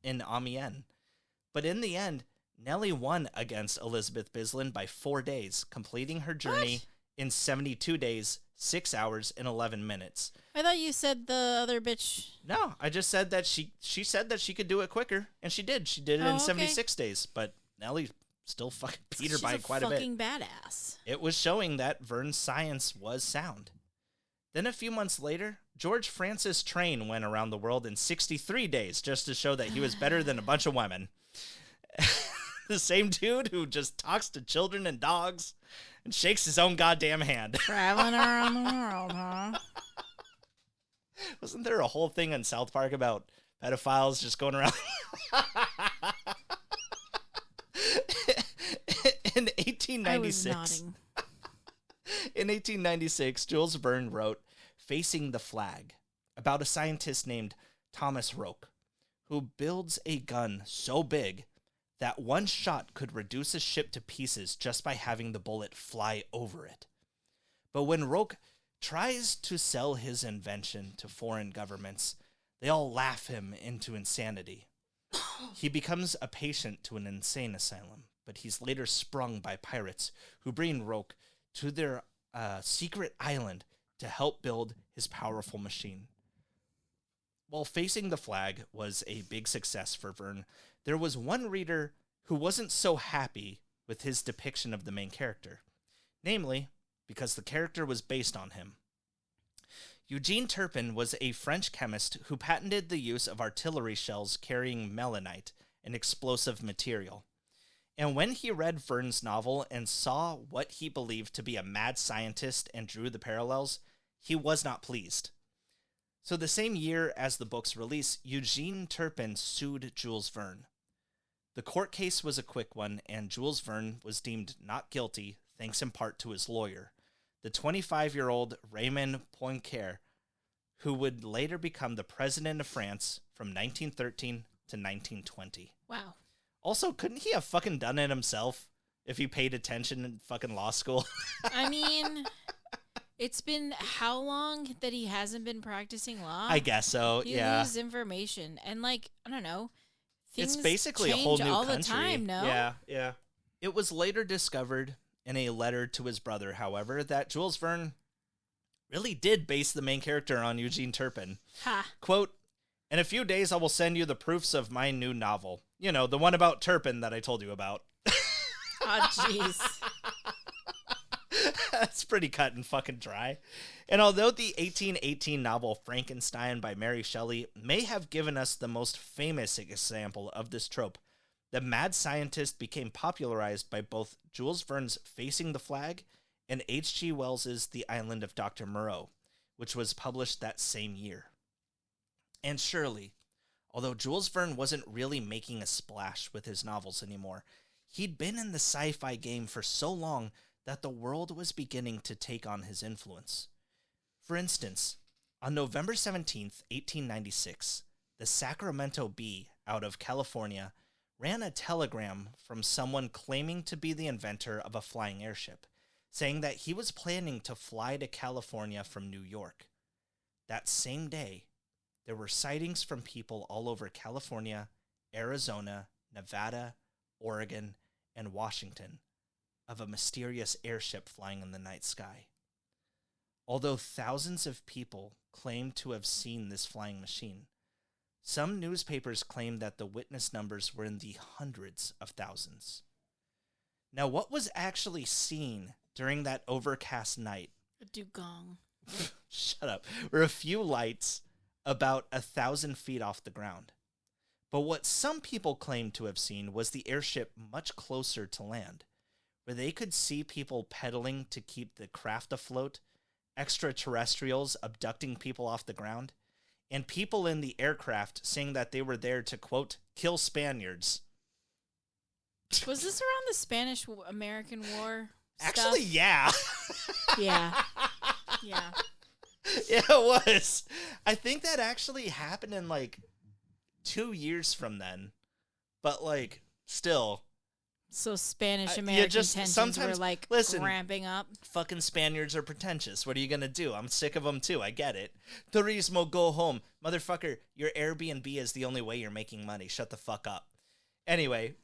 A: in Amiens. But in the end, Nellie won against Elizabeth Bisland by 4 days, completing her journey in 72 days, 6 hours, and 11 minutes.
B: I thought you said the other bitch.
A: No, I just said that she said that she could do it quicker, and she did. She did it in 76 days, but Nellie still fucking beat her by quite a bit.
B: She's a fucking badass.
A: It was showing that Verne's science was sound. Then a few months later, George Francis Train went around the world in 63 days just to show that he was better than a bunch of women. The same dude who just talks to children and dogs and shakes his own goddamn hand.
B: Traveling around the world, huh?
A: Wasn't there a whole thing in South Park about pedophiles just going around? In 1896,
B: I was nodding.
A: In 1896, Jules Verne wrote Facing the Flag about a scientist named Thomas Roch, who builds a gun so big that one shot could reduce a ship to pieces just by having the bullet fly over it. But when Roch tries to sell his invention to foreign governments, they all laugh him into insanity. He becomes a patient to an insane asylum, but he's later sprung by pirates who bring Roch to their secret island to help build his powerful machine. While Facing the Flag was a big success for Verne, there was one reader who wasn't so happy with his depiction of the main character, namely because the character was based on him. Eugene Turpin was a French chemist who patented the use of artillery shells carrying melinite, an explosive material. And when he read Verne's novel and saw what he believed to be a mad scientist and drew the parallels, he was not pleased. So the same year as the book's release, Eugene Turpin sued Jules Verne. The court case was a quick one, and Jules Verne was deemed not guilty, thanks in part to his lawyer, the 25-year-old Raymond Poincaré, who would later become the president of France from 1913 to 1920.
B: Wow.
A: Also, couldn't he have fucking done it himself if he paid attention in fucking law school?
B: I mean, it's been how long that he hasn't been practicing law?
A: I guess so,
B: you
A: yeah.
B: lose information. And, like, I don't know. Things
A: It's basically a
B: change
A: whole new
B: all
A: country.
B: the time, no?
A: Yeah. It was later discovered in a letter to his brother, however, that Jules Verne really did base the main character on Eugene Turpin.
B: Ha.
A: Quote, "In a few days I will send you the proofs of my new novel. You know, the one about Turpin that I told you about."
B: Oh, jeez.
A: That's pretty cut and fucking dry. And although the 1818 novel Frankenstein by Mary Shelley may have given us the most famous example of this trope, the mad scientist became popularized by both Jules Verne's Facing the Flag and H.G. Wells's The Island of Dr. Moreau, which was published that same year. And surely, although Jules Verne wasn't really making a splash with his novels anymore, he'd been in the sci-fi game for so long that the world was beginning to take on his influence. For instance, on November 17th, 1896, the Sacramento Bee out of California ran a telegram from someone claiming to be the inventor of a flying airship, saying that he was planning to fly to California from New York. That same day, there were sightings from people all over California, Arizona, Nevada, Oregon, and Washington of a mysterious airship flying in the night sky. Although thousands of people claimed to have seen this flying machine, some newspapers claimed that the witness numbers were in the hundreds of thousands. Now, what was actually seen during that overcast night?
B: A dugong.
A: Shut up. Were a few lights about 1,000 feet off the ground. But what some people claimed to have seen was the airship much closer to land, where they could see people pedaling to keep the craft afloat, extraterrestrials abducting people off the ground, and people in the aircraft saying that they were there to, quote, kill Spaniards.
B: Was this around the Spanish-American War stuff?
A: Actually, yeah.
B: Yeah. Yeah.
A: Yeah, it was. I think that actually happened in, 2 years from then. But, still.
B: So Spanish-American tensions were,
A: listen,
B: ramping up?
A: Fucking Spaniards are pretentious. What are you going to do? I'm sick of them, too. I get it. Turismo, go home. Motherfucker, your Airbnb is the only way you're making money. Shut the fuck up. Anyway,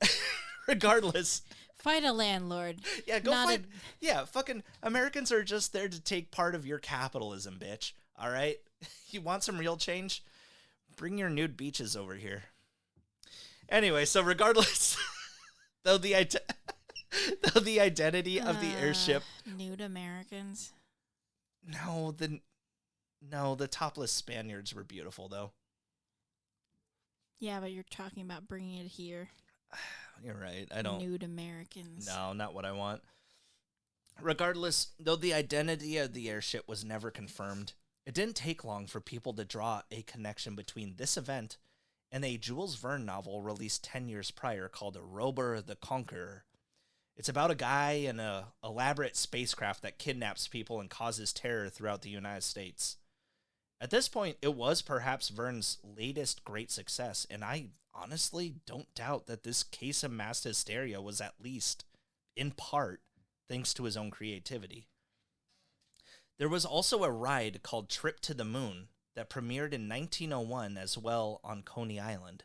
A: regardless.
B: Fight a landlord.
A: Yeah, go fight. Yeah, fucking Americans are just there to take part of your capitalism, bitch. All right? You want some real change? Bring your nude beaches over here. Anyway, so regardless, though the identity of the airship...
B: Nude Americans?
A: No, the topless Spaniards were beautiful, though.
B: Yeah, but you're talking about bringing it here.
A: You're right. I don't...
B: Nude Americans.
A: No, not what I want. Regardless, though the identity of the airship was never confirmed, it didn't take long for people to draw a connection between this event and a Jules Verne novel released 10 years prior called Robur the Conqueror. It's about a guy in an elaborate spacecraft that kidnaps people and causes terror throughout the United States. At this point, it was perhaps Verne's latest great success, and I honestly don't doubt that this case of mass hysteria was at least, in part, thanks to his own creativity. There was also a ride called Trip to the Moon that premiered in 1901 as well on Coney Island.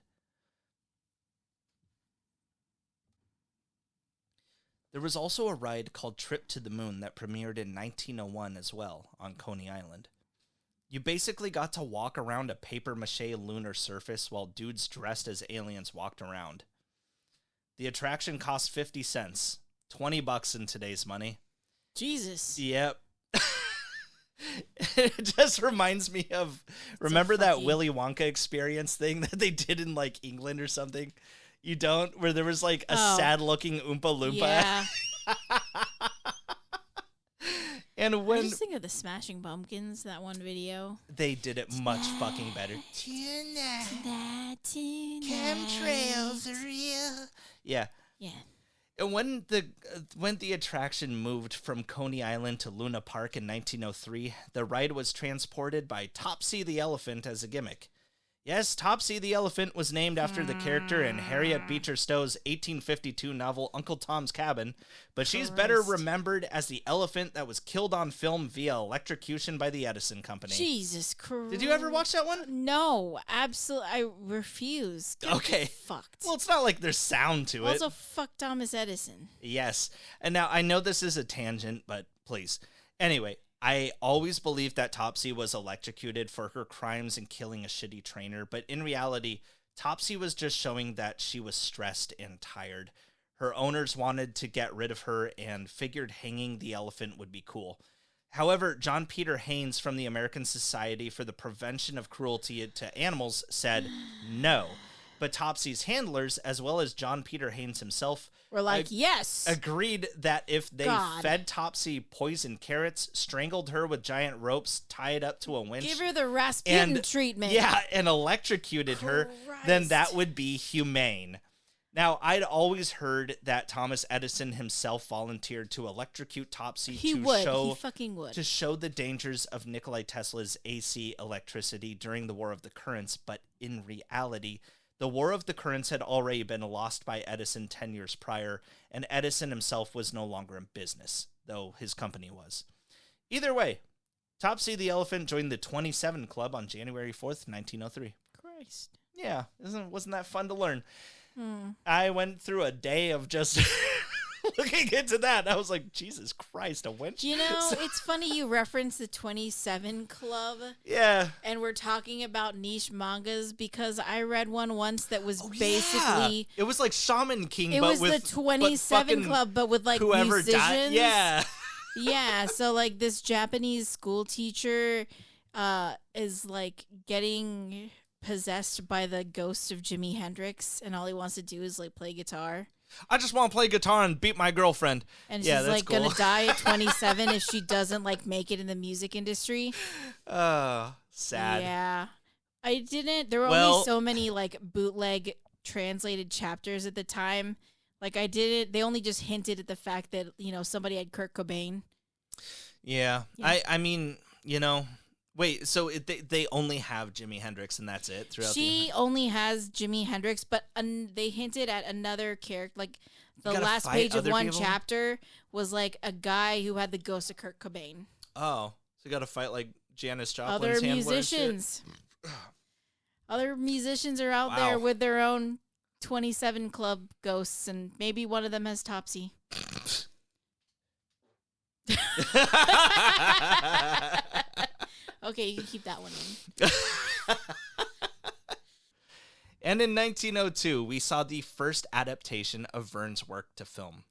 A: There was also a ride called Trip to the Moon that premiered in 1901 as well on Coney Island. You basically got to walk around a papier-mâché lunar surface while dudes dressed as aliens walked around. The attraction cost 50 cents, $20 in today's money.
B: Jesus.
A: Yep. It just reminds me of, remember that Willy Wonka experience thing that they did in like England or something? You don't? Where there was like a sad-looking Oompa Loompa.
B: Yeah.
A: And when
B: I just think of the Smashing Pumpkins, that one video.
A: They did it much fucking better. Tonight, chemtrails are real. Yeah.
B: Yeah.
A: And when the attraction moved from Coney Island to Luna Park in 1903, the ride was transported by Topsy the Elephant as a gimmick. Yes, Topsy the Elephant was named after the character in Harriet Beecher Stowe's 1852 novel Uncle Tom's Cabin, but she's better remembered as the elephant that was killed on film via electrocution by the Edison Company.
B: Jesus Christ.
A: Did you ever watch that one?
B: No, absolutely. I refuse.
A: Okay.
B: Fucked.
A: Well, it's not like there's sound to it.
B: Also, fuck Thomas Edison.
A: Yes. And now I know this is a tangent, but please. Anyway, I always believed that Topsy was electrocuted for her crimes in killing a shitty trainer, but in reality, Topsy was just showing that she was stressed and tired. Her owners wanted to get rid of her and figured hanging the elephant would be cool. However, John Peter Haynes from the American Society for the Prevention of Cruelty to Animals said no. But Topsy's handlers, as well as John Peter Haynes himself,
B: were like, yes,
A: agreed that if they fed Topsy poisoned carrots, strangled her with giant ropes, tied up to a winch,
B: give her the Rasputin treatment,
A: and electrocuted her, then that would be humane. Now, I'd always heard that Thomas Edison himself volunteered to electrocute Topsy
B: He fucking would.
A: To show the dangers of Nikola Tesla's AC electricity during the War of the Currents, but in reality, the War of the Currents had already been lost by Edison 10 years prior, and Edison himself was no longer in business, though his company was. Either way, Topsy the Elephant joined the 27 Club on January 4th, 1903.
B: Christ.
A: Yeah, wasn't that fun to learn? I went through a day of just looking into that. I was like, Jesus Christ, a winch.
B: You know, it's funny you reference the 27 Club.
A: Yeah.
B: And we're talking about niche mangas because I read one once that was basically...
A: It was like Shaman King,
B: it
A: but
B: was the 27 Club, but with like
A: whoever
B: musicians.
A: Died. Yeah.
B: Yeah, so like this Japanese school teacher is like getting possessed by the ghost of Jimi Hendrix, and all he wants to do is like play guitar.
A: I just want to play guitar and beat my girlfriend.
B: And she's like cool. Gonna die at 27 if she doesn't like make it in the music industry.
A: Sad.
B: Yeah. There were only so many like bootleg translated chapters at the time. Like they only just hinted at the fact that, you know, somebody had Kurt Cobain. Yeah.
A: I mean, you know, wait, so they only have Jimi Hendrix and that's it throughout
B: She only has Jimi Hendrix, but they hinted at another character. Like the last page of one chapter was like a guy who had the ghost of Kurt Cobain.
A: Oh, so you got to fight like Janis Joplin's
B: other musicians. Other musicians are out there with their own 27 club ghosts, and maybe one of them has Topsy. Okay, you can keep that one in.
A: And in 1902, we saw the first adaptation of Verne's work to film.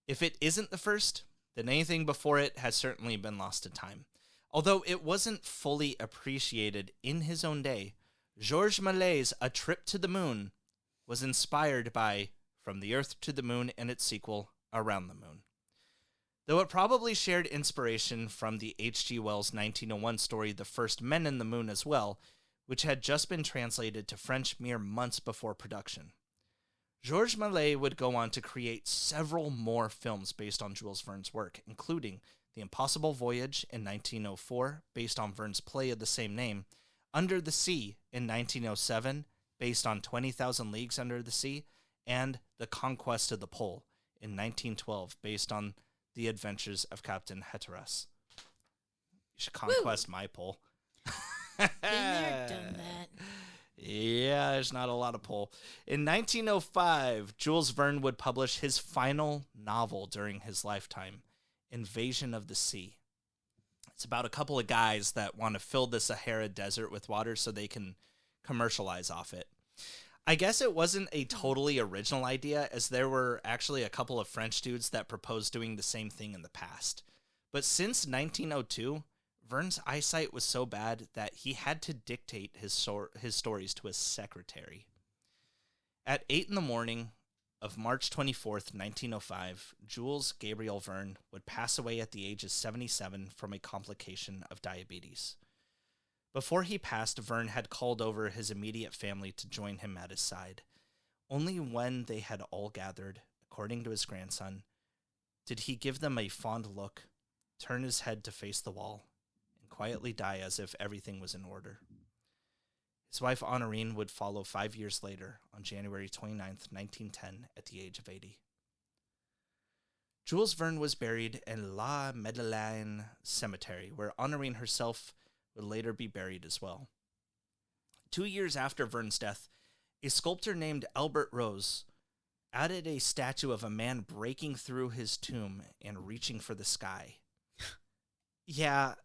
A: If it isn't the first, then anything before it has certainly been lost to time. Although it wasn't fully appreciated in his own day, Georges Méliès's A Trip to the Moon was inspired by From the Earth to the Moon and its sequel, Around the Moon. Though it probably shared inspiration from the H.G. Wells' 1901 story The First Men in the Moon as well, which had just been translated to French mere months before production. Georges Méliès would go on to create several more films based on Jules Verne's work, including The Impossible Voyage in 1904, based on Verne's play of the same name, Under the Sea in 1907, based on 20,000 Leagues Under the Sea, and The Conquest of the Pole in 1912, based on The Adventures of Captain Hatteras. You should conquest my pole.
B: Been there, done that.
A: Yeah, there's not a lot of pole. In 1905, Jules Verne would publish his final novel during his lifetime, Invasion of the Sea. It's about a couple of guys that want to fill the Sahara Desert with water so they can commercialize off it. I guess it wasn't a totally original idea, as there were actually a couple of French dudes that proposed doing the same thing in the past. But since 1902, Verne's eyesight was so bad that he had to dictate his stories to his secretary. At 8 in the morning of March 24th, 1905, Jules Gabriel Verne would pass away at the age of 77 from a complication of diabetes. Before he passed, Verne had called over his immediate family to join him at his side. Only when they had all gathered, according to his grandson, did he give them a fond look, turn his head to face the wall, quietly die as if everything was in order. His wife Honorine would follow 5 years later on January 29th, 1910, at the age of 80. Jules Verne was buried in La Madeleine Cemetery, where Honorine herself would later be buried as well. 2 years after Verne's death, a sculptor named Albert Rose added a statue of a man breaking through his tomb and reaching for the sky. Yeah,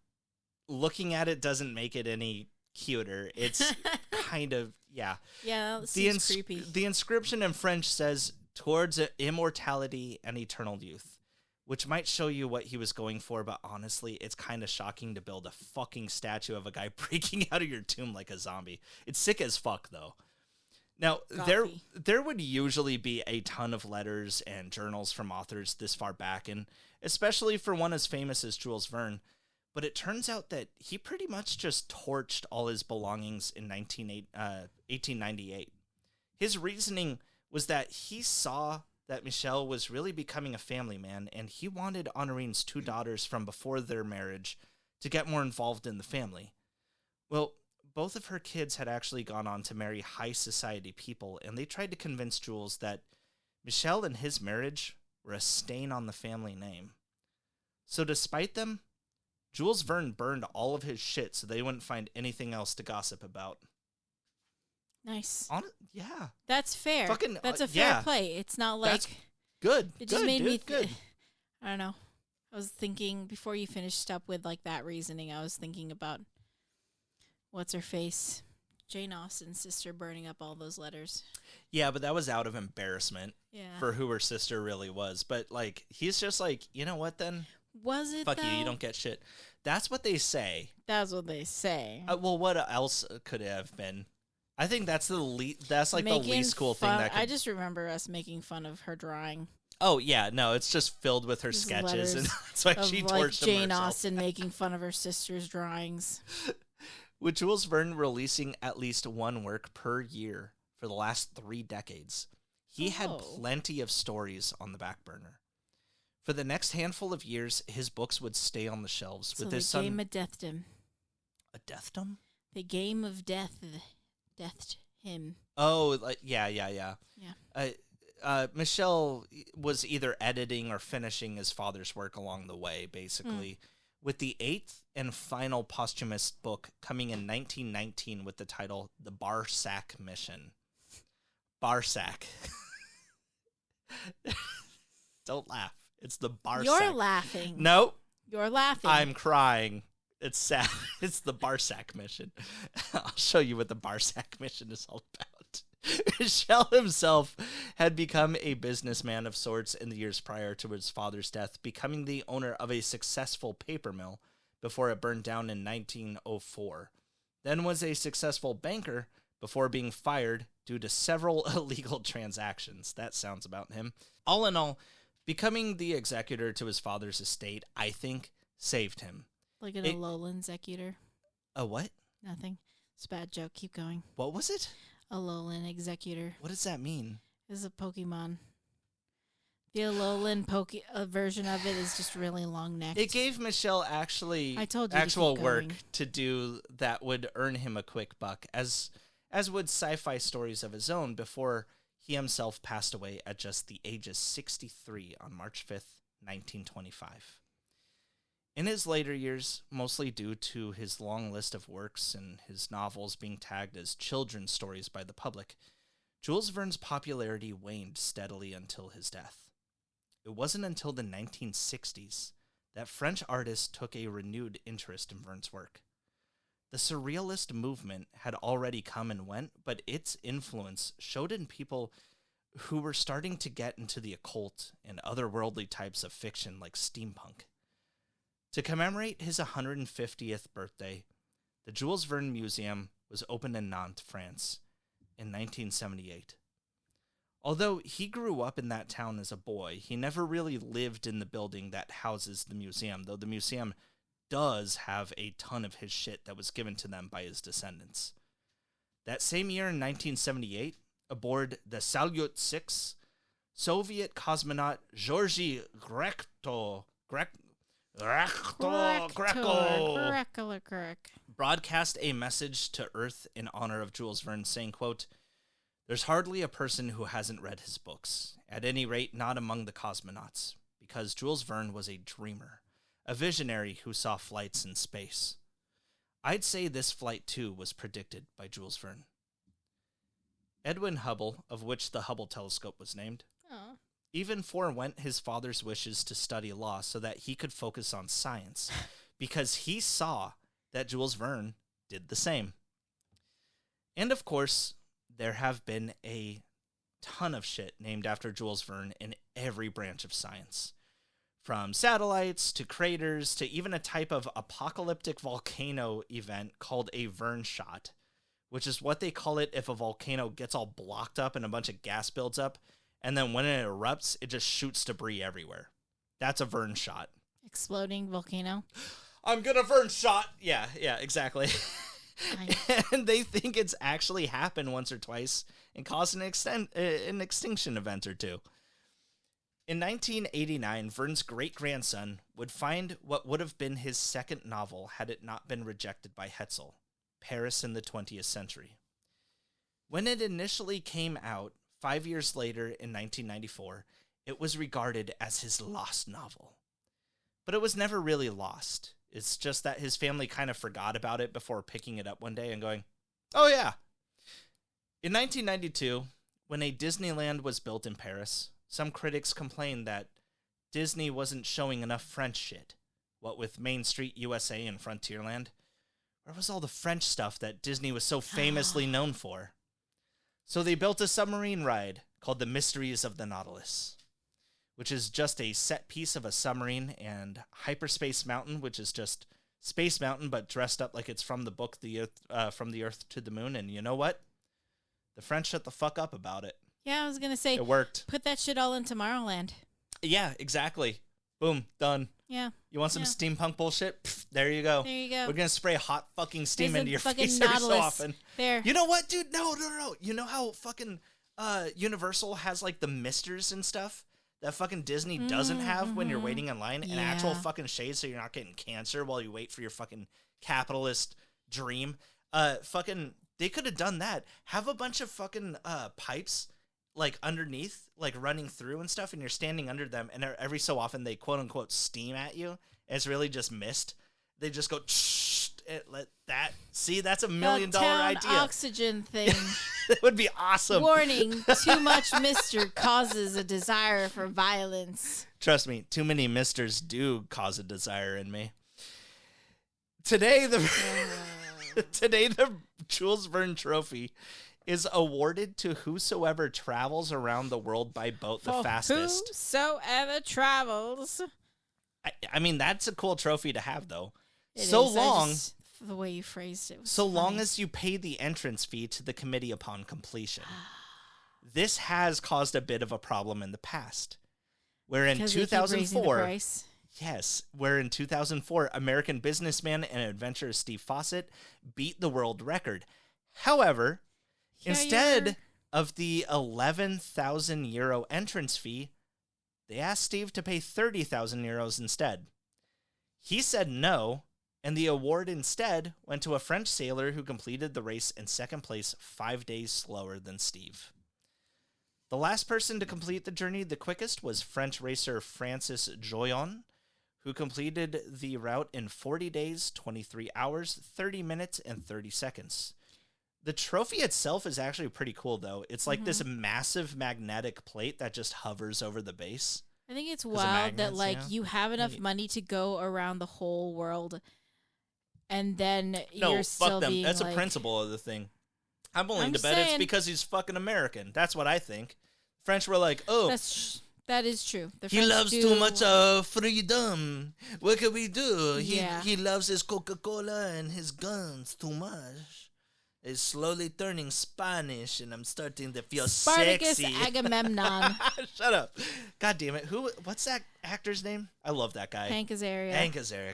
A: looking at it doesn't make it any cuter. It's kind of, yeah.
B: Yeah, that seems creepy.
A: The inscription in French says, "Towards immortality and eternal youth," which might show you what he was going for, but honestly, it's kind of shocking to build a fucking statue of a guy breaking out of your tomb like a zombie. It's sick as fuck, though. Now, there would usually be a ton of letters and journals from authors this far back, and especially for one as famous as Jules Verne. But it turns out that he pretty much just torched all his belongings in 1898. His reasoning was that he saw that Michel was really becoming a family man, and he wanted Honorine's 2 daughters from before their marriage to get more involved in the family. Well, both of her kids had actually gone on to marry high society people, and they tried to convince Jules that Michel and his marriage were a stain on the family name. So despite them, Jules Verne burned all of his shit so they wouldn't find anything else to gossip about.
B: Nice.
A: Yeah.
B: That's fair.
A: Fucking,
B: that's a fair play. It's not like...
A: That's good.
B: It just made me...
A: good.
B: I don't know. I was thinking, before you finished up with like that reasoning, I was thinking about... What's her face? Jane Austen's sister burning up all those letters.
A: Yeah, but that was out of embarrassment for who her sister really was. But, like, he's just like, you know what, then?
B: Was it,
A: Fuck
B: though?
A: you don't get shit. That's what they say.
B: That's what they say.
A: Well, what else could it have been? I think that's the least cool thing that could...
B: I just remember us making fun of her drawing.
A: Oh, yeah, no, it's just filled with her sketches, and that's why she torched them
B: Jane
A: herself.
B: Austen making fun of her sister's drawings.
A: With Jules Verne releasing at least one work per year for the last 3 decades, he had plenty of stories on the back burner. For the next handful of years, his books would stay on the shelves with his son.
B: The game of deathdom.
A: A deathdom?
B: The game of death. Deathed him.
A: Oh, yeah. Michel was either editing or finishing his father's work along the way, basically, with the 8th and final posthumous book coming in 1919 with the title The Barsac Mission. Barsack. Don't laugh. It's the Barsack.
B: You're laughing.
A: No.
B: You're laughing.
A: I'm crying. It's sad. It's the Barsack mission. I'll show you what the Barsack mission is all about. Michel himself had become a businessman of sorts in the years prior to his father's death, becoming the owner of a successful paper mill before it burned down in 1904. Then was a successful banker before being fired due to several illegal transactions. That sounds about him. All in all, becoming the executor to his father's estate, I think, saved him.
B: Like an Alolan executor.
A: A what?
B: Nothing. It's a bad joke. Keep going.
A: What was it?
B: Alolan executor.
A: What does that mean?
B: It's a Pokemon. The Alolan version of it is just really long-necked.
A: It gave Michel actually
B: I told you
A: actual
B: to keep
A: work
B: going.
A: to do that would earn him a quick buck, as would sci-fi stories of his own before he himself passed away at just the age of 63 on March 5th, 1925. In his later years, mostly due to his long list of works and his novels being tagged as children's stories by the public, Jules Verne's popularity waned steadily until his death. It wasn't until the 1960s that French artists took a renewed interest in Verne's work. The Surrealist movement had already come and went, but its influence showed in people who were starting to get into the occult and otherworldly types of fiction like steampunk. To commemorate his 150th birthday, the Jules Verne Museum was opened in Nantes, France, in 1978. Although he grew up in that town as a boy, he never really lived in the building that houses the museum, though the museum does have a ton of his shit that was given to them by his descendants. That same year in 1978, aboard the Salyut 6, Soviet cosmonaut Georgy Greco broadcast a message to Earth in honor of Jules Verne, saying, quote, "There's hardly a person who hasn't read his books, at any rate not among the cosmonauts, because Jules Verne was a dreamer, a visionary who saw flights in space. I'd say this flight, too, was predicted by Jules Verne." Edwin Hubble, of which the Hubble telescope was named, even forewent his father's wishes to study law so that he could focus on science, because he saw that Jules Verne did the same. And of course, there have been a ton of shit named after Jules Verne in every branch of science. From satellites to craters to even a type of apocalyptic volcano event called a Verne shot, which is what they call it if a volcano gets all blocked up and a bunch of gas builds up, and then when it erupts, it just shoots debris everywhere. That's a Verne shot.
B: Exploding volcano.
A: I'm gonna Verne shot. Yeah, exactly. And they think it's actually happened once or twice and caused an extinction event or two. In 1989, Verne's great-grandson would find what would have been his second novel had it not been rejected by Hetzel, Paris in the 20th Century. When it initially came out, 5 years later in 1994, it was regarded as his lost novel. But it was never really lost. It's just that his family kind of forgot about it before picking it up one day and going, "Oh yeah." In 1992, when a Disneyland was built in Paris, some critics complained that Disney wasn't showing enough French shit. What with Main Street USA and Frontierland, where was all the French stuff that Disney was so famously known for? So they built a submarine ride called The Mysteries of the Nautilus, which is just a set piece of a submarine, and Hyperspace Mountain, which is just Space Mountain but dressed up like it's from the book From the Earth to the Moon. And you know what? The French shut the fuck up about it.
B: Yeah, I was gonna say
A: it worked.
B: Put that shit all in Tomorrowland.
A: Yeah, exactly. Boom, done.
B: Yeah.
A: You want some steampunk bullshit? Pfft, there you go.
B: There you go.
A: We're gonna spray hot fucking steam
B: There's
A: into your
B: fucking
A: face every so
B: Nautilus.
A: often.
B: There.
A: You know what, dude? No. You know how fucking Universal has like the misters and stuff that fucking Disney doesn't have when you're waiting in line, and actual fucking shades so you're not getting cancer while you wait for your fucking capitalist dream. Fucking they could have done that. Have a bunch of fucking pipes like underneath, like running through and stuff, and you're standing under them, and every so often they quote unquote steam at you. And it's really just mist. They just go let that. See, that's $1 million idea.
B: Oxygen thing.
A: It would be awesome.
B: Warning, too much Mister causes a desire for violence.
A: Trust me, too many misters do cause a desire in me. Today, the Jules Verne Trophy is awarded to whosoever travels around the world by boat the fastest.
B: Whosoever travels.
A: I mean, that's a cool trophy to have, though.
B: The way you phrased it was
A: so
B: funny.
A: long as you pay the entrance fee to the committee upon completion. This has caused a bit of a problem in the past, where in 2004, where in 2004, American businessman and adventurer Steve Fawcett beat the world record. However, instead of the 11,000 euro entrance fee, they asked Steve to pay 30,000 euros instead. He said no, and the award instead went to a French sailor who completed the race in second place 5 days slower than Steve. The last person to complete the journey the quickest was French racer Francis Joyon, who completed the route in 40 days, 23 hours, 30 minutes, and 30 seconds. The trophy itself is actually pretty cool, though. It's like this massive magnetic plate that just hovers over the base.
B: I think it's wild that, like, you have enough money to go around the whole world, and then you're still being
A: That's
B: like,
A: a principle of the thing. I'm willing to bet it's because he's fucking American. That's what I think. French were like, oh,
B: that is true.
A: He loves too much freedom. What can we do? He loves his Coca-Cola and his guns too much. It's slowly turning Spanish, and I'm starting to feel
B: Spartacus
A: sexy.
B: Agamemnon.
A: Shut up. God damn it. What's that actor's name? I love that guy.
B: Hank Azaria.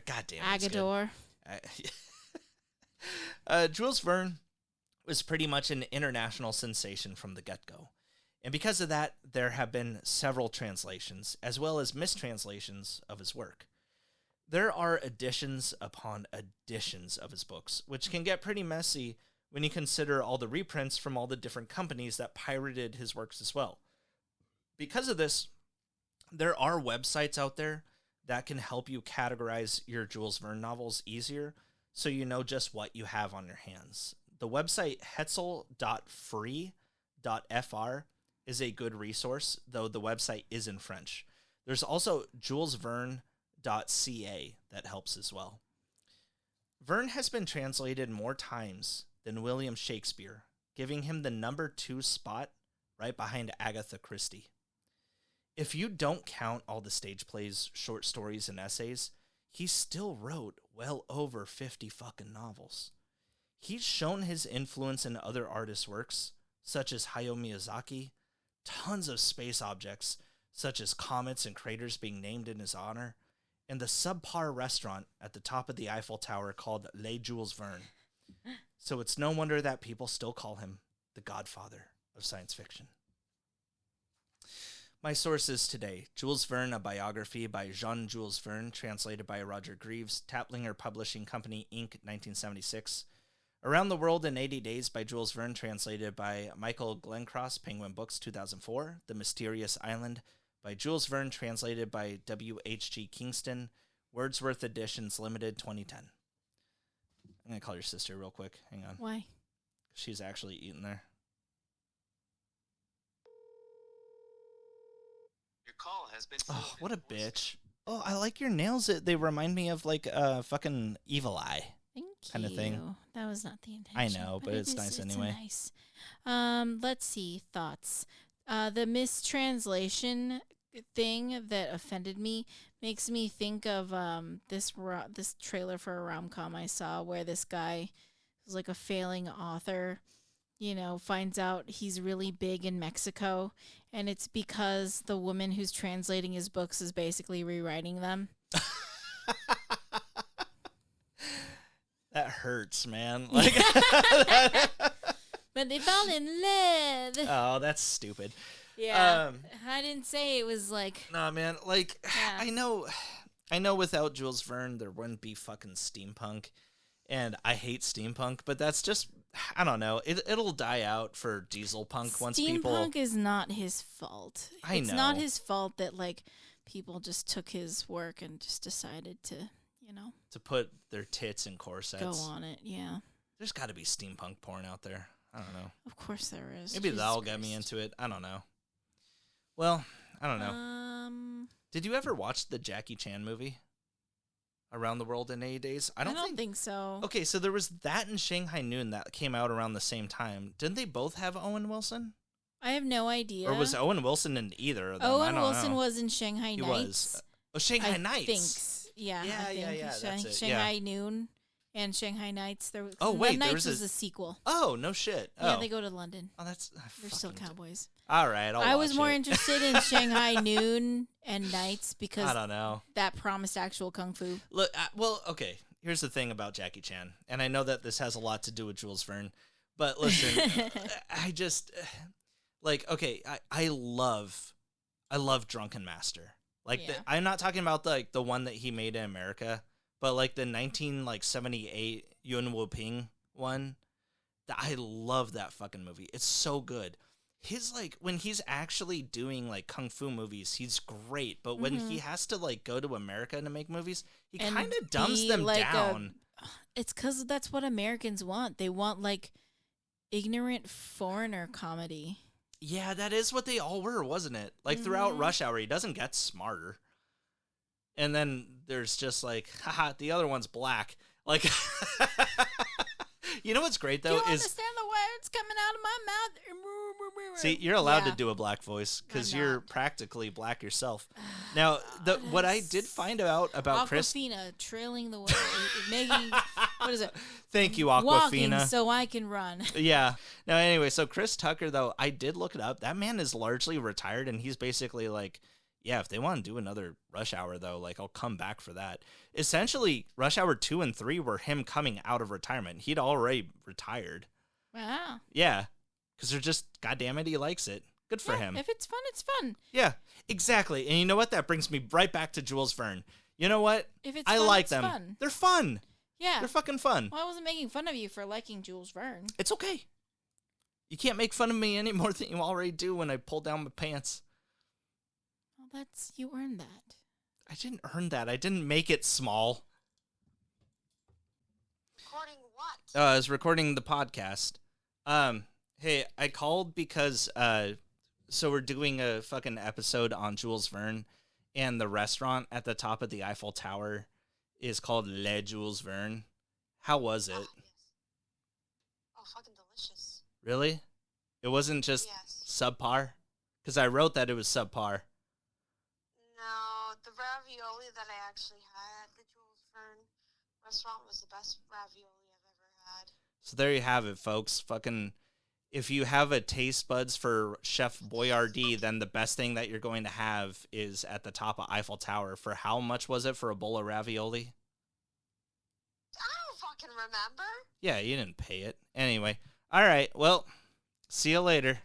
A: God damn it.
B: Agador.
A: Jules Verne was pretty much an international sensation from the get-go. And because of that, there have been several translations, as well as mistranslations of his work. There are editions upon editions of his books, which can get pretty messy when you consider all the reprints from all the different companies that pirated his works as well. Because of this, there are websites out there that can help you categorize your Jules Verne novels easier, so you know just what you have on your hands. The website hetzel.free.fr is a good resource, though the website is in French. There's also julesverne.ca that helps as well. Verne has been translated more times than William Shakespeare, giving him the number 2 spot right behind Agatha Christie. If you don't count all the stage plays, short stories, and essays, he still wrote well over 50 fucking novels. He's shown his influence in other artists' works, such as Hayao Miyazaki, tons of space objects, such as comets and craters being named in his honor, and the subpar restaurant at the top of the Eiffel Tower called Les Jules Verne. So it's no wonder that people still call him the godfather of science fiction. My sources today: Jules Verne, a biography by Jean-Jules Verne, translated by Roger Greaves, Taplinger Publishing Company, Inc., 1976. Around the World in 80 Days by Jules Verne, translated by Michael Glencross, Penguin Books, 2004. The Mysterious Island by Jules Verne, translated by W.H.G. Kingston, Wordsworth Editions Limited, 2010. I'm going to call your sister real quick. Hang on.
B: Why?
A: She's actually eating there.
C: Your call has been...
A: Oh, what a bitch. Oh, I like your nails. They remind me of like a fucking Evil Eye.
B: Thank
A: kind of thing.
B: That was not the intention.
A: I know, but it's nice anyway.
B: Nice. Let's see. Thoughts. The mistranslation thing that offended me makes me think of this trailer for a rom-com I saw where this guy who's like a failing author, finds out he's really big in Mexico, and it's because the woman who's translating his books is basically rewriting them.
A: That hurts, man. Like,
B: but they fell in love.
A: Oh, that's stupid.
B: Yeah, I didn't say it was like...
A: Nah, man, like,
B: yeah.
A: I know without Jules Verne, there wouldn't be fucking steampunk, and I hate steampunk, but that's just, I don't know, it'll die out for diesel punk once people...
B: Steampunk is not his fault.
A: I know.
B: It's not his fault that, like, people just took his work and just decided to,
A: to put their tits in corsets.
B: go on it, yeah.
A: There's got to be steampunk porn out there. I don't know.
B: Of course there is.
A: Maybe
B: Jesus
A: that'll get me
B: Christ.
A: into it. I don't know. Well, I don't know. Did you ever watch the Jackie Chan movie? Around the World in 80 Days?
B: I don't think so.
A: Okay, so there was that in Shanghai Noon that came out around the same time. Didn't they both have Owen Wilson?
B: I have no idea.
A: Or was Owen Wilson in either of them?
B: Owen Wilson was in Shanghai Nights.
A: Was. Oh, Shanghai Nights.
B: Think. Yeah,
A: Yeah,
B: I think.
A: that's it.
B: Shanghai Noon and Shanghai Nights. There was,
A: Nights
B: was a sequel.
A: Oh, no shit.
B: Yeah, they go to London.
A: Oh, that's...
B: They're still cowboys.
A: All right,
B: I was more interested in Shanghai Noon and Nights because
A: I don't know.
B: That promised actual kung fu.
A: Look, well, okay. Here's the thing about Jackie Chan, and I know that this has a lot to do with Jules Verne, but listen, I just like okay. I love Drunken Master. Like I'm not talking about the one that he made in America, but like the 1978 Yuen Wu Ping one. I love that fucking movie. It's so good. His when he's actually doing kung fu movies, he's great. But when he has to go to America to make movies, he kind of dumbs them down.
B: It's because that's what Americans want. They want ignorant foreigner comedy.
A: Yeah, that is what they all were, wasn't it? Throughout Rush Hour, he doesn't get smarter. And then there's just haha, the other one's black. You know what's great though
B: is understand the words coming out of my mouth.
A: See, you're allowed to do a black voice because you're practically black yourself. Now, what I did find out about Chris,
B: Aquafina trailing the way, making what is it?
A: Thank you, Aquafina.
B: Walking so I can run.
A: Yeah. Now, anyway, so Chris Tucker though, I did look it up. That man is largely retired, and he's basically yeah, if they want to do another Rush Hour, though, I'll come back for that. Essentially, Rush Hour 2 and 3 were him coming out of retirement. He'd already retired.
B: Wow.
A: Yeah, because they're just, goddammit, he likes it. Good for him.
B: If it's fun, it's fun.
A: Yeah, exactly. And you know what? That brings me right back to Jules Verne. You know what?
B: If it's
A: I
B: fun,
A: like
B: it's
A: them.
B: Fun.
A: They're fun.
B: Yeah.
A: They're fucking fun.
B: Well, I wasn't making fun of you for liking Jules Verne.
A: It's okay. You can't make fun of me any more than you already do when I pull down my pants.
B: You earned that.
A: I didn't earn that. I didn't make it small.
C: Recording what?
A: I was recording the podcast. Hey, I called because so we're doing a fucking episode on Jules Verne, and the restaurant at the top of the Eiffel Tower is called Le Jules Verne. How was it?
C: Yes. Oh, fucking delicious.
A: Really? It wasn't just subpar? Because I wrote that it was subpar.
C: No, the ravioli that I actually had at the Jules Verne restaurant was the best ravioli I've ever had.
A: So there you have it, folks. Fucking, if you have a taste buds for Chef Boyardee, then the best thing that you're going to have is at the top of Eiffel Tower. For how much was it for a bowl of ravioli?
C: I don't fucking remember.
A: Yeah, you didn't pay it. Anyway, all right, well, see you later.